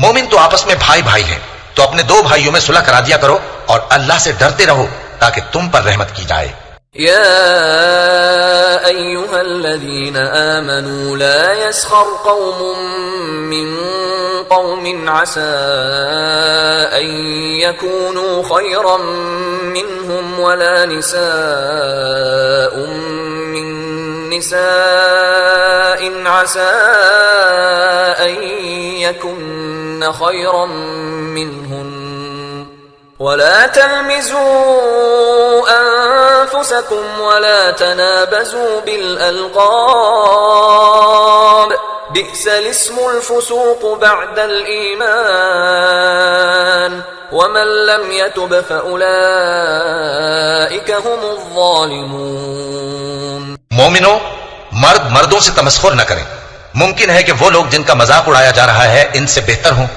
مومن تو آپس میں بھائی بھائی ہیں، تو اپنے دو بھائیوں میں صلح کرا دیا کرو اور اللہ سے ڈرتے رہو تاکہ تم پر رحمت کی جائے. يا أيها الذين آمنوا لا يسخر قوم من قوم عسى أن يكونوا خيرا منهم ولا نساء من نساء عسى أن يكن خيرا منهن ولا تلمزوا أنفسكم ولا تنابزوا بالألقاب بئس الاسم الفسوق بعد الإيمان ومن لم يتب فأولئك هم الظالمون. مومنوں، مرد مردوں سے تمسخر نہ کریں. ممکن ہے کہ وہ لوگ جن کا مذاق اڑایا جا رہا ہے ان سے بہتر ہوں،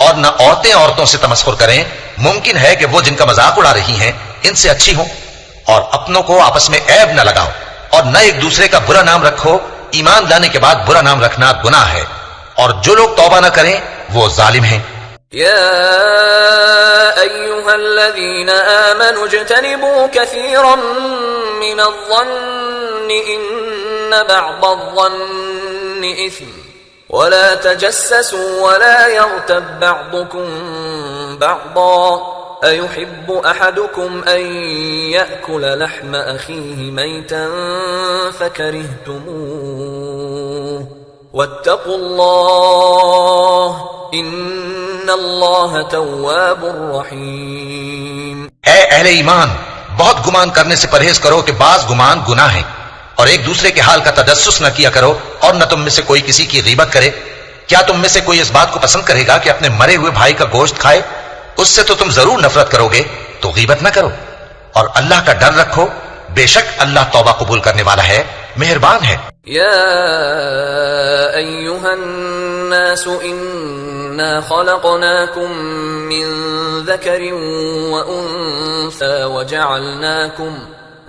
اور نہ عورتیں عورتوں سے تمسخر کریں. ممکن ہے کہ وہ جن کا مذاق اڑا رہی ہیں ان سے اچھی ہوں. اور اپنوں کو آپس میں عیب نہ لگاؤ اور نہ ایک دوسرے کا برا نام رکھو. ایمان لانے کے بعد برا نام رکھنا گناہ ہے، اور جو لوگ توبہ نہ کریں وہ ظالم ہیں. يا أيها الذين آمنوا اجتنبوا كثيرا من الظن إن بعض الظن إثم ولا تجسسوا ولا يغتب بعضكم بعضا أيحب أحدكم أن يأكل لحم أخيه ميتا فكرهتموه واتقوا الله إن الله تواب رحيم. اے اہل ایمان، بہت گمان کرنے سے پرہیز کرو کہ بعض گمان گناہ ہیں، اور ایک دوسرے کے حال کا تجسس نہ کیا کرو، اور نہ تم میں سے کوئی کسی کی غیبت کرے. کیا تم میں سے کوئی اس بات کو پسند کرے گا کہ اپنے مرے ہوئے بھائی کا گوشت کھائے؟ اس سے تو تم ضرور نفرت کرو گے، تو غیبت نہ کرو. اور اللہ کا ڈر رکھو، بے شک اللہ توبہ قبول کرنے والا ہے، مہربان ہے. يا أيها الناس إنا خلقناكم من ذكر وأنثى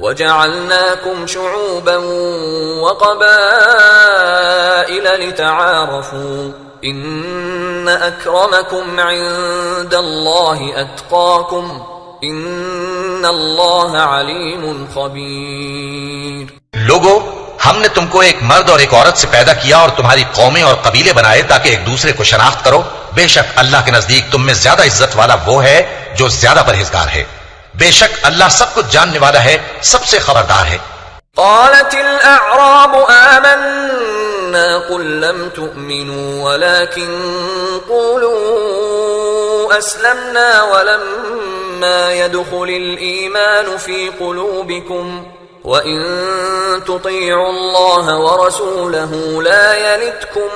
وجعلناكم شعوبا وقبائل لتعارفوا إن أكرمكم عند الله أتقاكم إن الله عليم خبير. لوگو، ہم نے تم کو ایک مرد اور ایک عورت سے پیدا کیا اور تمہاری قومیں اور قبیلے بنائے تاکہ ایک دوسرے کو شناخت کرو. بے شک اللہ کے نزدیک تم میں زیادہ عزت والا وہ ہے جو زیادہ پرہیزگار ہے. بے شک اللہ سب کچھ جاننے والا ہے، سب سے خبردار ہے. قالت الأعراب آمنا قل لم تؤمنوا ولكن قولوا أسلمنا ولما يدخل الإيمان في قلوبكم وَإِن تُطِيعُوا اللَّهَ وَرَسُولَهُ لَا يَلِتْكُم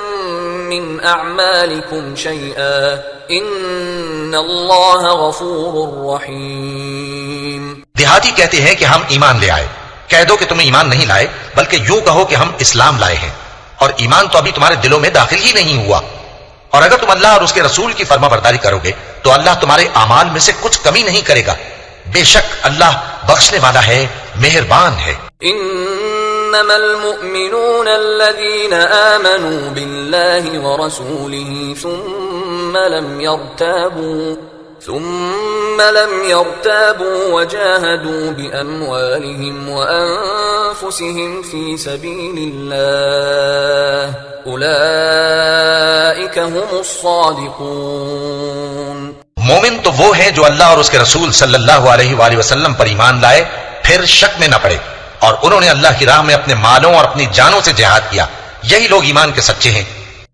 مِّنْ أَعْمَالِكُمْ شَيْئًا إِنَّ اللَّهَ غَفُورٌ رَّحِيمٌ. دیہاتی کہتے ہیں کہ ہم ایمان لے آئے، کہہ دو کہ تم ایمان نہیں لائے، بلکہ یوں کہو کہ ہم اسلام لائے ہیں، اور ایمان تو ابھی تمہارے دلوں میں داخل ہی نہیں ہوا۔ اور اگر تم اللہ اور اس کے رسول کی فرما برداری کرو گے تو اللہ تمہارے اعمال میں سے کچھ کمی نہیں کرے گا، بے شک اللہ بخشنے والا ہے، مہربان ہے۔ انما المؤمنون الذين آمنوا بالله ورسوله ثم لم يرتابوا وجاهدوا بأموالهم وأنفسهم في سبيل الله أولئك هم الصادقون۔ مومن تو وہ ہیں جو اللہ اور اس کے رسول صلی اللہ علیہ وآلہ وسلم پر ایمان لائے، پھر شک میں نہ پڑے، اور انہوں نے اللہ کی راہ میں اپنے مالوں اور اپنی جانوں سے جہاد کیا، یہی لوگ ایمان کے سچے ہیں۔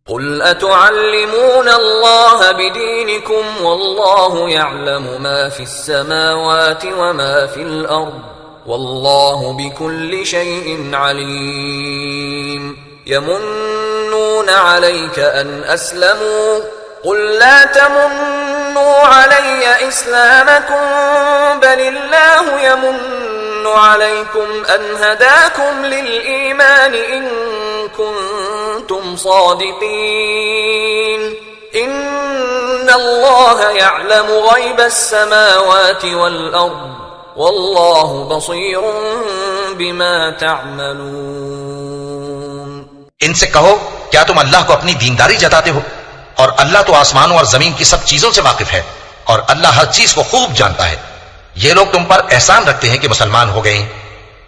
قل أتعلمون الله بدينكم والله يعلم ما في السماوات وما في الأرض والله بكل شيء عليم يمنون عليك أن أسلموا قل لا تمنوا علي إسلامكم بل الله يمن عليكم أن هداكم للإيمان إن كنتم صادقين إن الله يعلم غيب السماوات والأرض والله بصير بما تعملون۔ ان سے کہو کیا تم اللہ کو اپنی دینداری جتاتے ہو؟ اور اللہ تو آسمانوں اور زمین کی سب چیزوں سے واقف ہے، اور اللہ ہر چیز کو خوب جانتا ہے۔ یہ لوگ تم پر احسان رکھتے ہیں کہ مسلمان ہو گئے ہیں،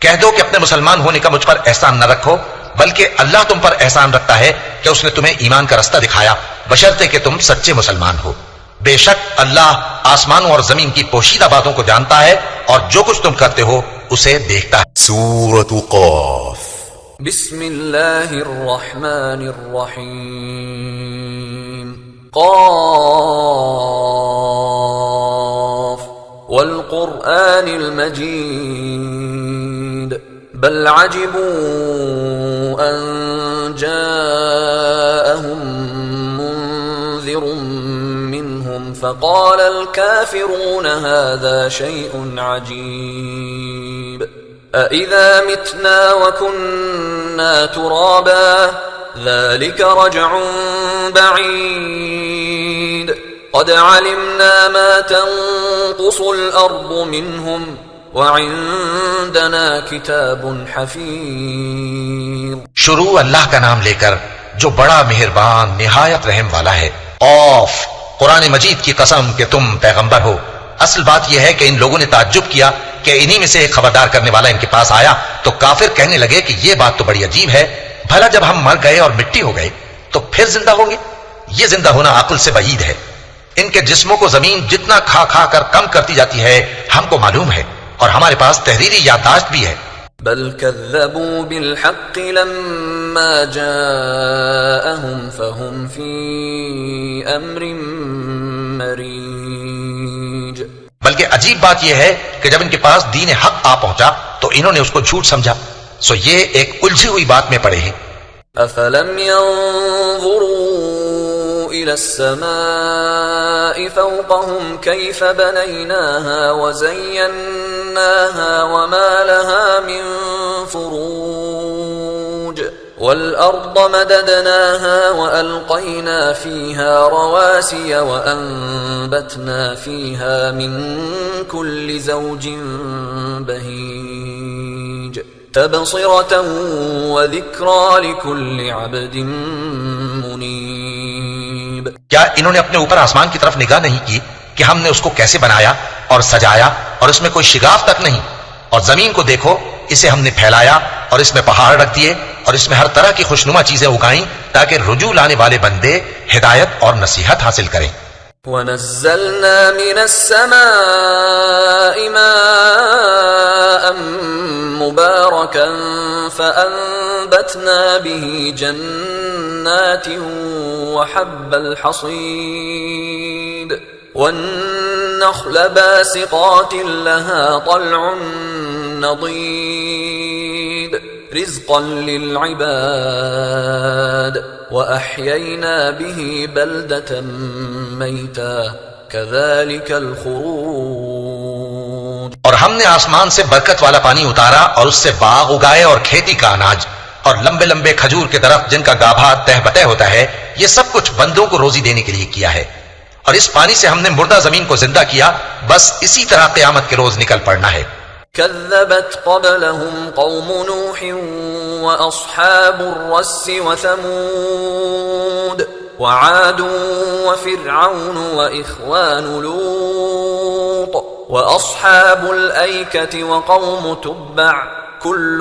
کہہ دو کہ اپنے مسلمان ہونے کا مجھ پر احسان نہ رکھو، بلکہ اللہ تم پر احسان رکھتا ہے کہ اس نے تمہیں ایمان کا رستہ دکھایا، بشرطے کہ تم سچے مسلمان ہو۔ بے شک اللہ آسمانوں اور زمین کی پوشیدہ باتوں کو جانتا ہے، اور جو کچھ تم کرتے ہو اسے دیکھتا ہے۔ سورة قاف۔ بسم اللہ الرحمن الرحیم۔ قاف والقرآن المجید بل عجبوا ان جاءهم منذر منهم فقال الكافرون هذا شيء عجيب أإذا متنا وكنا ترابا ذلك رجع بعيد قد علمنا ما تنقص الأرض منهم وعندنا كتاب حفيظ۔ شروع اللہ کا نام لے کر جو بڑا مہربان نہایت رحم والا ہے۔ قاف، قرآن مجید کی قسم کہ تم پیغمبر ہو۔ اصل بات یہ ہے کہ ان لوگوں نے تعجب کیا کہ انہی میں سے ایک خبردار کرنے والا ان کے پاس آیا، تو کافر کہنے لگے کہ یہ بات تو بڑی عجیب ہے، بھلا جب ہم مر گئے اور مٹی ہو گئے تو پھر زندہ ہوں گے؟ یہ زندہ ہونا عقل سے بعید ہے۔ ان کے جسموں کو زمین جتنا کھا کھا کر کم کرتی جاتی ہے ہم کو معلوم ہے، اور ہمارے پاس تحریری یادداشت بھی ہے۔ بل كذبوا بالحق لما جاءهم فهم في امر مريج۔ بلکہ عجیب بات یہ ہے کہ جب ان کے پاس دین حق آ پہنچا تو انہوں نے اس کو جھوٹ سمجھا، سو یہ ایک الجھی ہوئی بات میں پڑے ہیں۔ افلم ينظروا الى السماء فوقهم كيف بنيناها وزيناها وما لها من فروج والأرض مددناها وألقينا فيها رواسي وأنبتنا فيها من كل زوج بهيج تبصرة وذكرى لكل عبد منيب۔ کیا انہوں نے اپنے اوپر آسمان کی طرف نگاہ نہیں کی کہ ہم نے اس کو کیسے بنایا اور سجایا، اور اس میں کوئی شگاف تک نہیں؟ اور زمین کو دیکھو، اسے ہم نے پھیلایا اور اس میں پہاڑ رکھ دیے، اور اس میں ہر طرح کی خوشنما چیزیں اگائیں تاکہ رجوع لانے والے بندے ہدایت اور نصیحت حاصل کریں۔ وَنَزَّلْنَا مِنَ السَّمَاءِ مَاءً مُبَارَكًا فَأَنبَتْنَا بِهِ جَنَّاتٍ وَحَبَّ الْحَصِيدِ وَالنَّخْلَ بَاسِقَاتٍ لَهَا طَلْعٌ نَضِيدٌ رِزْقًا لِلْعِبَادِ وَأَحْيَيْنَا بِهِ بَلْدَةً مَيْتًا كَذَلِكَ الْخُرُوجُ۔ اور ہم نے آسمان سے برکت والا پانی اتارا اور اس سے باغ اگائے اور کھیتی کا اناج اور لمبے لمبے کھجور کے درخت جن کا گابھا تہ بتہ ہوتا ہے. یہ سب کچھ بندوں کو روزی دینے کے لیے کیا ہے. اور اس پانی سے ہم نے مردہ زمین کو زندہ کیا. بس اسی طرح قیامت کے روز نکل پڑنا ہے. كذبت قبلهم قوم نوح وأصحاب الرس وثمود وعاد وفرعون وإخوان لوط وأصحاب الأيكة وقوم تبع كل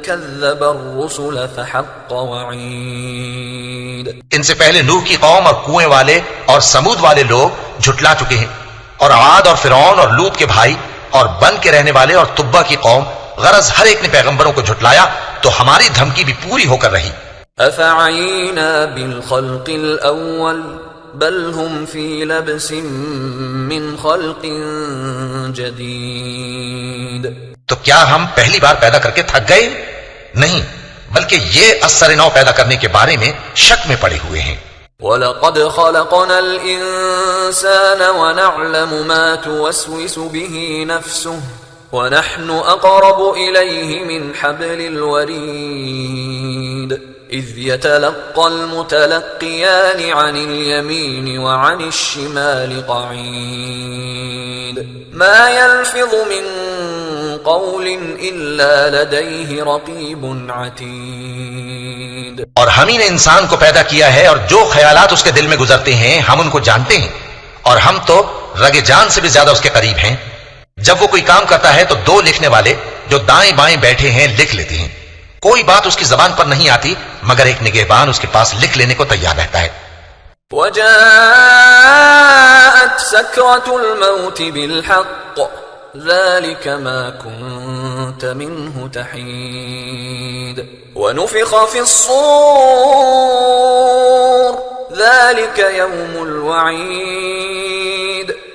كذب الرسل فحق وعيد. ان سے پہلے نوح کی قوم اور کنویں والے اور سمود والے لوگ جھٹلا چکے ہیں، اور عاد اور فرعون اور لوط کے بھائی اور بن کے رہنے والے اور تبا کی قوم، غرض ہر ایک نے پیغمبروں کو جھٹلایا تو ہماری دھمکی بھی پوری ہو کر رہی. أفعينا بالخلق الأول بل هم في لبس من خلق جديد. تو کیا ہم پہلی بار پیدا کر کے تھک گئے؟ نہیں، بلکہ یہ اثر نو پیدا کرنے کے بارے میں شک میں پڑے ہوئے ہیں. وَلَقَدْ خَلَقْنَا الْإِنسَانَ وَنَعْلَمُ مَا تُوَسْوِسُ بِهِ نَفْسُهُ وَنَحْنُ أَقْرَبُ إِلَيْهِ مِنْ حَبْلِ الْوَرِيدِ إِذْ يَتَلَقَّى الْمُتَلَقِّيَانِ عَنِ الْيَمِينِ وَعَنِ الشِّمَالِ قَعِيدٌ مَا يَلْفِظُ مِنْ قَوْلٍ إِلَّا لَدَيْهِ رَقِيبٌ عَتِيدٌ. اور ہم ہی نے انسان کو پیدا کیا ہے، اور جو خیالات اس کے دل میں گزرتے ہیں ہم ان کو جانتے ہیں، اور ہم تو رگ جان سے بھی زیادہ اس کے قریب ہیں. جب وہ کوئی کام کرتا ہے تو دو لکھنے والے جو دائیں بائیں بیٹھے ہیں لکھ لیتے ہیں. کوئی بات اس کی زبان پر نہیں آتی مگر ایک نگہبان اس کے پاس لکھ لینے کو تیار رہتا ہے. وَجَاءَتْ سَكْرَةُ الْمَوْتِ بِالْحَقِّ ذَلِكَ مَا كُنْتَ مِنْهُ تَحِيدُ وَنُفِخَ فِي الصُّورِ ذَلِكَ يَوْمُ الْوَعِيدِ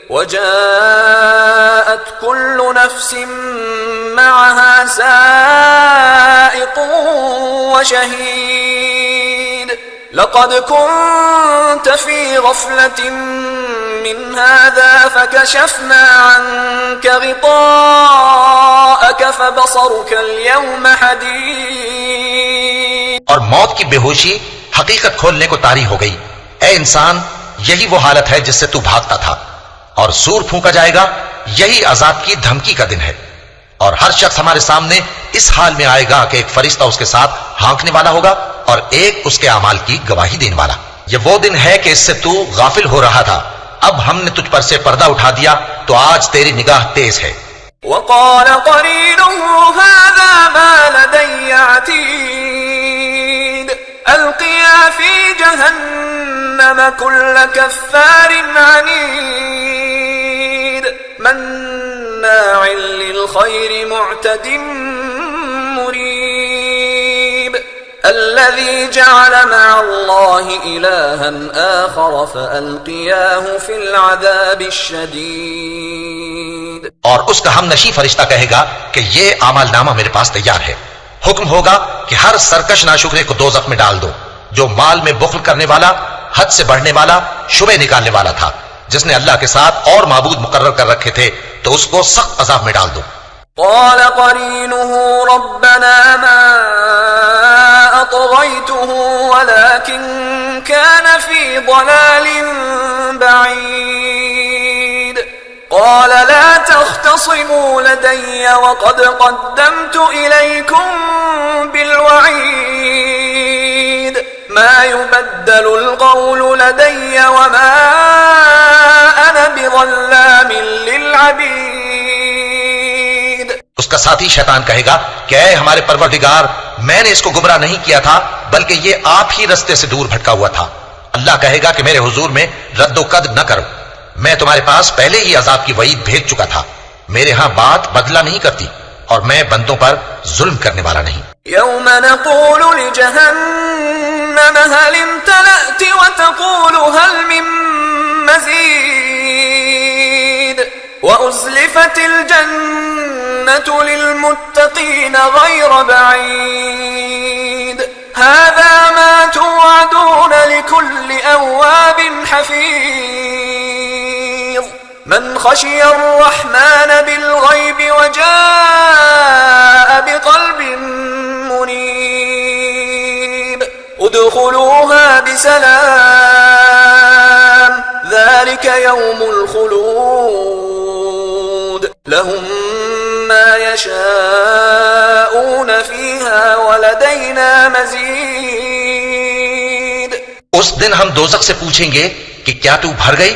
وَجَاءَتْ كُلُّ نَفْسٍ مَعَهَا سَائِقٌ وَشَهِيدٌ لَقَدْ كُنْتَ فِي غَفْلَةٍ مِّنْ هَذَا فَكَشَفْنَا عَنْكَ غِطَاءَكَ فَبَصَرُكَ الْيَوْمَ حَدِيدٌ. اور موت کی بے ہوشی حقیقت کھولنے کو طاری ہو گئی. اے انسان، یہی وہ حالت ہے جس سے تو بھاگتا تھا، اور سور پھونکا جائے گا. یہی عذاب کی دھمکی کا دن ہے. اور ہر شخص ہمارے سامنے اس حال میں آئے گا کہ ایک فرشتہ اس کے ساتھ ہانکنے والا ہوگا اور ایک اس کے اعمال کی گواہی دینے والا. یہ وہ دن ہے کہ اس سے تو غافل ہو رہا تھا، اب ہم نے تجھ پر سے پردہ اٹھا دیا تو آج تیری نگاہ تیز ہے. وقال قرينه هذا ما لدي عتيد ألقيا في جهنم كل كفار عنيد مناع للخير معتد مريب الذي جعل مع الله إلها آخر فألقياه في العذاب الشديد. اور اس کا ہم نشی فرشتہ کہے گا کہ یہ اعمال نامہ میرے پاس تیار ہے. حکم ہوگا کہ ہر سرکش ناشکرے کو دوزخ میں ڈال دو. جو مال میں بخل کرنے والا، حد سے بڑھنے والا، شبہ نکالنے والا تھا، جس نے اللہ کے ساتھ اور معبود مقرر کر رکھے تھے، تو اس کو سخت عذاب میں ڈال دو. قال قرينه ربنا ما أطغيته ولكن كان في ضلال بعيد قال لا تختصموا لدي وقد قدمت إليكم بالوعيد ما يبدل القول لدي وما أنا بظلام للعبيد. اس کا ساتھی شیطان کہے گا کہ اے ہمارے پروردگار، میں نے اس کو گمراہ نہیں کیا تھا بلکہ یہ آپ ہی رستے سے دور بھٹکا ہوا تھا. اللہ کہے گا کہ میرے حضور میں رد و قد نہ کرو، میں تمہارے پاس پہلے ہی عذاب کی وعید بھیج چکا تھا. میرے ہاں بات بدلہ نہیں کرتی اور میں بندوں پر ظلم کرنے والا نہیں. يوم نقول لجهنم هل امتلأت وتقول هل من مزيد وأزلفت الجنة للمتقين غير بعيد هذا ما توعدون لكل أواب حفيظ من خشي الرحمن بالغيب وجاء بقلب منيب ادخلوها بسلام ذلك يوم الخلود لهم ما يشاءون فيها ولدينا مزيد. اس دن ہم دوزخ سے پوچھیں گے کہ کیا تو بھر گئی؟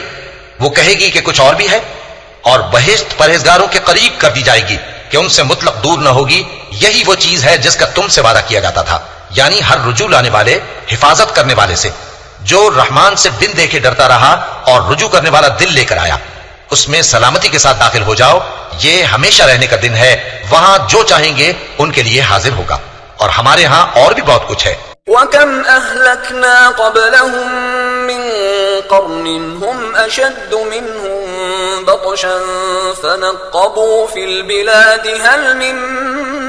وہ کہے گی کہ کچھ اور بھی ہے، اور بہشت پرہیزگاروں کے قریب کر دی جائے گی کہ ان سے مطلق دور نہ ہوگی. یہی وہ چیز ہے جس کا تم سے وعدہ کیا جاتا تھا، یعنی ہر رجوع لانے والے، حفاظت کرنے والے سے. جو رحمان سے بن دیکھے ڈرتا رہا اور رجوع کرنے والا دل لے کر آیا، اس میں سلامتی کے ساتھ داخل ہو جاؤ. یہ ہمیشہ رہنے کا دن ہے، وہاں جو چاہیں گے ان کے لیے حاضر ہوگا. اور ہمارے ہاں اور بھی بہت کچھ ہے. وَكَمْ أَهْلَكْنَا قَبْلَهُمْ مِنْ قَرْنٍ هُمْ أَشَدُّ مِنْهُمْ بَطْشًا فَنَقَّبُوا فِي الْبِلَادِ هَلْ مِنْ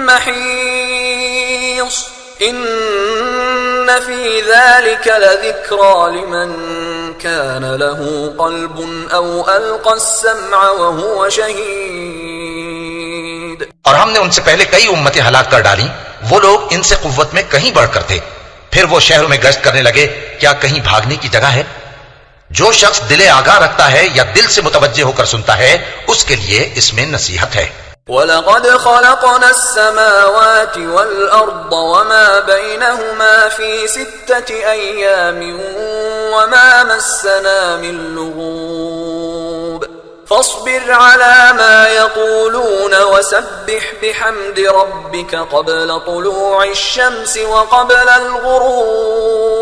مَحِيصٍ إِنَّ فِي ذَلِكَ لَذِكْرَى لِمَنْ كَانَ لَهُ قَلْبٌ أَوْ أَلْقَى السَّمْعَ وَهُوَ شَهِيدٌ. اور ہم نے ان سے پہلے کئی امتیں ہلاک کر ڈالیں، وہ لوگ ان سے قوت میں کہیں بڑھ کر تھے. پھر وہ شہروں میں گشت کرنے لگے، کیا کہیں بھاگنے کی جگہ ہے؟ جو شخص دل آگاہ رکھتا ہے یا دل سے متوجہ ہو کر سنتا ہے، اس کے لیے اس میں نصیحت ہے. وَلَقَدْ خَلَقْنَا السَّمَاوَاتِ وَالْأَرْضَ وَمَا بَيْنَهُمَا فِي 6 أَيَّامٍ وَمَا مَسَّنَا مِن لُّغُوبٍ فاصبر على ما يقولون وسبح بحمد ربك قبل طلوع الشمس وقبل الغروب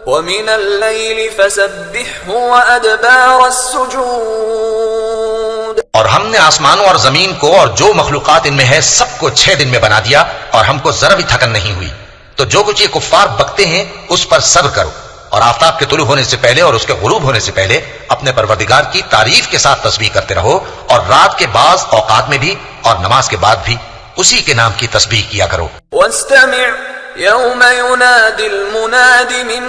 ومن الليل فسبحه وأدبار السجود. اور ہم نے آسمانوں اور زمین کو اور جو مخلوقات ان میں ہے سب کو 6 دن میں بنا دیا، اور ہم کو ذرا بھی تھکن نہیں ہوئی. تو جو کچھ یہ کفار بکتے ہیں اس پر صبر کرو، اور آفتاب کے طلوع ہونے سے پہلے اور اس کے غروب ہونے سے پہلے اپنے پروردگار کی تعریف کے ساتھ تسبیح کرتے رہو، اور رات کے بعض اوقات میں بھی اور نماز کے بعد بھی اسی کے نام کی تسبیح کیا کرو. واستمع يوم ينادي المناد من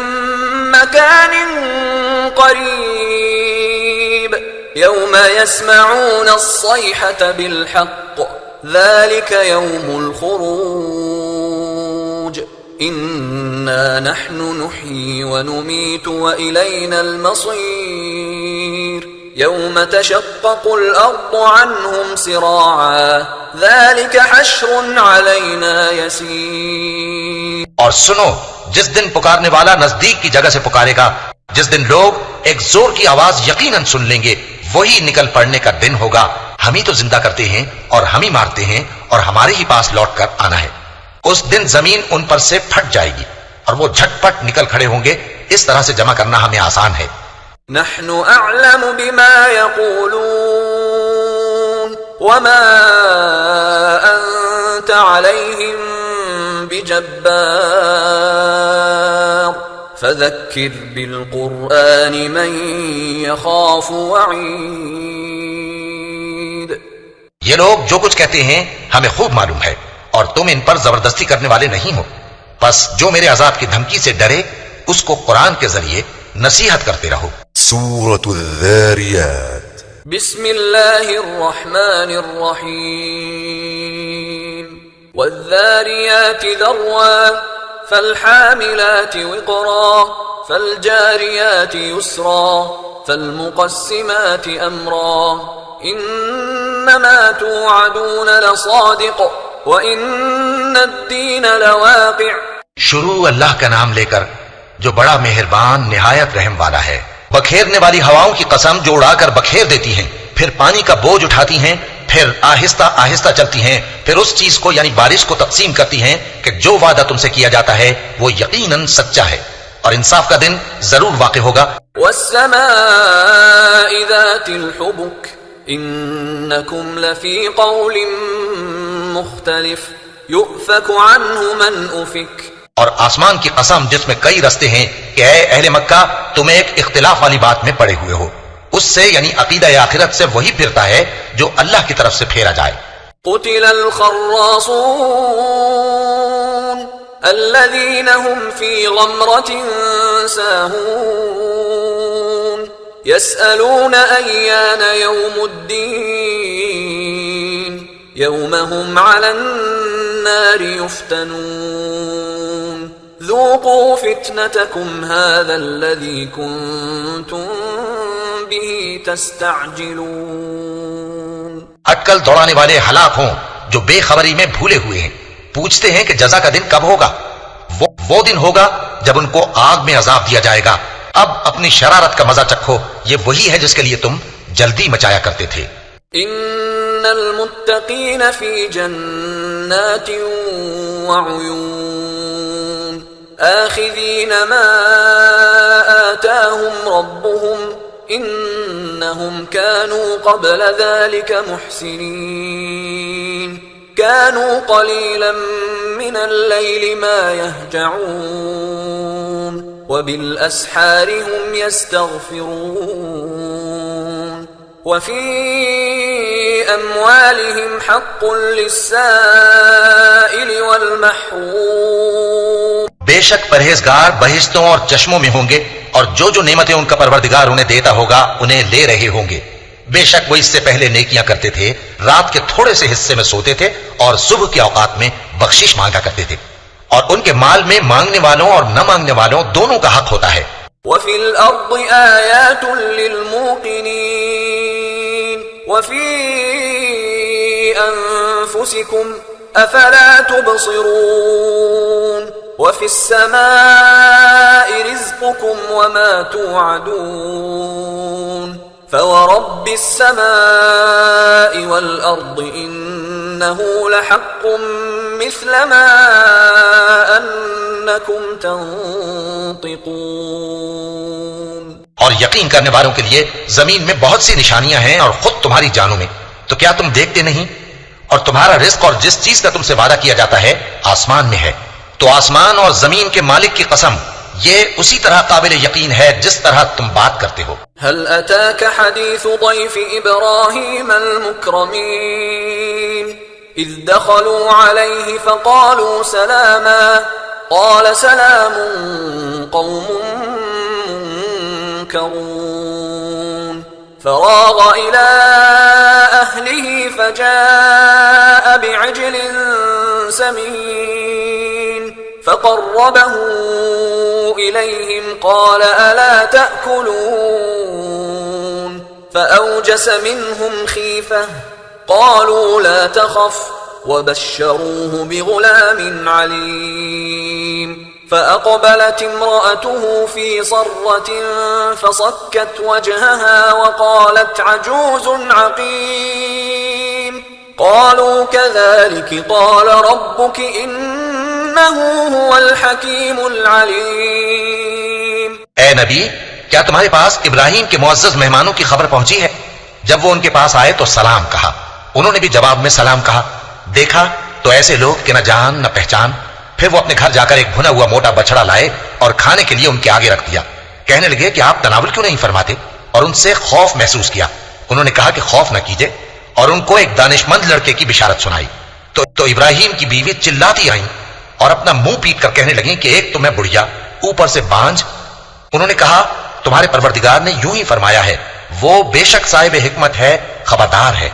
مكان قريب يوم يسمعون الصيحة بالحق ذلك يوم الخروج إنا نحن نحيي ونميت وإلينا المصير يوم تشقق الأرض عنهم سراعا ذلك حشر علينا يسير. اور سنو، جس دن پکارنے والا نزدیک کی جگہ سے پکارے گا، جس دن لوگ ایک زور کی آواز یقیناً سن لیں گے، وہی نکل پڑنے کا دن ہوگا. ہم ہی تو زندہ کرتے ہیں اور ہم ہی مارتے ہیں، اور ہمارے ہی پاس لوٹ کر آنا ہے. اس دن زمین ان پر سے پھٹ جائے گی اور وہ جھٹ پٹ نکل کھڑے ہوں گے. اس طرح سے جمع کرنا ہمیں آسان ہے. نحن اعلم بما يقولون وما انت عليهم بجبار فذكر بالقرآن من يخاف وعيد. یہ لوگ جو کچھ کہتے ہیں ہمیں خوب معلوم ہے، اور تم ان پر زبردستی کرنے والے نہیں ہو. بس جو میرے عذاب کی دھمکی سے ڈرے اس کو قرآن کے ذریعے نصیحت کرتے رہو. سورة الذاريات. بسم الله الرحمن الرحيم. والذاريات ذروا فالحاملات وقرا فالجاريات يسرا فالمقسمات أمرا إنما توعدون لصادق وإن الدين لواقع. شروع اللہ کا نام لے کر جو بڑا مہربان نہایت رحم والا ہے. بکھیرنے والی ہواؤں کی قسم جو اڑا کر بکھیر دیتی ہیں، پھر پانی کا بوجھ اٹھاتی ہیں، پھر آہستہ آہستہ چلتی ہیں، پھر اس چیز کو یعنی بارش کو تقسیم کرتی ہیں کہ جو وعدہ تم سے کیا جاتا ہے وہ یقیناً سچا ہے، اور انصاف کا دن ضرور واقع ہوگا. والسماء ذات الحبك إنكم لفي قول مختلف يؤفك عنه من أفك. اور آسمان کی قسم جس میں کئی رستے ہیں کہ اے اہل مکہ تم ایک اختلاف والی بات میں پڑے ہوئے ہو، اس سے یعنی عقیدہ آخرت سے وہی پھرتا ہے جو اللہ کی طرف سے پھیرا جائے. قتل الخراصون الذين هم في غمرة ساهون يسألون أيان يوم الدين يوم هم على النار يفتنون ذوقوا فتنتكم هذا الذي كنتم به تستعجلون. اٹکل دوڑانے والے ہلاک ہوں جو بے خبری میں بھولے ہوئے ہیں. پوچھتے ہیں کہ جزا کا دن کب ہوگا. وہ دن ہوگا جب ان کو آگ میں عذاب دیا جائے گا. اب اپنی شرارت کا مزہ چکھو، یہ وہی ہے جس کے لیے تم جلدی مچایا کرتے تھے. ان المتقین فی جنات وعیون آخذین ما آتاهم ربهم انہم كانوا قبل ذلك محسنین كانوا قلیلا من اللیل ما یہجعون وبالاسحار هم يستغفرون وفي اموالهم حق للسائل والمحروم. بے شک پرہیزگار بہشتوں اور چشموں میں ہوں گے، اور جو جو نعمتیں ان کا پروردگار انہیں دیتا ہوگا انہیں لے رہے ہوں گے. بے شک وہ اس سے پہلے نیکیاں کرتے تھے، رات کے تھوڑے سے حصے میں سوتے تھے اور صبح کے اوقات میں بخشش مانگا کرتے تھے، اور ان کے مال میں مانگنے والوں اور نہ مانگنے والوں دونوں کا حق ہوتا ہے. وفي الأرض آيات للموقنين وفي أنفسكم أفلا تبصرون وفي السماء رزقكم وما توعدون فورب السماء والأرض إنه لحق مثل ما أنكم تنطقون. اور یقین کرنے والوں کے لیے زمین میں بہت سی نشانیاں ہیں اور خود تمہاری جانوں میں، تو کیا تم دیکھتے نہیں؟ اور تمہارا رزق اور جس چیز کا تم سے وعدہ کیا جاتا ہے آسمان میں ہے. تو آسمان اور زمین کے مالک کی قسم، یہ اسی طرح قابل یقین ہے جس طرح تم بات کرتے ہو. هل أتاك حديث ضيف إبراهيم المكرمين إذ دخلوا عليه فقالوا سلاما قال سلام قوم منكرون فراغ إلى أهله فجاء بعجل سمين فقربه إليهم قال ألا تأكلون فأوجس منهم خيفة قالوا لا تخف وبشروه بغلام عليم فأقبلت امرأته في صرة فصكت وجهها وقالت عجوز عقيم قالوا كذلك قال ربك إنه هو الحكيم العليم. اے نبی، کیا تمہارے پاس ابراہیم کے معزز مہمانوں کی خبر پہنچی ہے؟ جب وہ ان کے پاس آئے تو سلام کہا، انہوں نے بھی جواب میں سلام کہا. دیکھا تو ایسے لوگ کہ نہ جان نہ پہچان. پھر وہ اپنے گھر جا کر ایک بھنا ہوا موٹا بچڑا لائے اور کھانے کے لیے ان کے آگے رکھ دیا. کہنے لگے کہ آپ تناول کیوں نہیں فرماتے؟ اور ان سے خوف محسوس کیا. انہوں نے کہا کہ خوف نہ کیجئے، اور ان کو ایک دانش مند لڑکے کی بشارت سنائی. تو ابراہیم کی بیوی چلاتی آئیں اور اپنا منہ پیٹ کر کہنے لگیں کہ ایک تو میں بڑھیا، اوپر سے بانجھ. انہوں نے کہا تمہارے پروردگار نے یوں ہی فرمایا ہے، وہ بے شک صاحب حکمت ہے، خبردار ہے.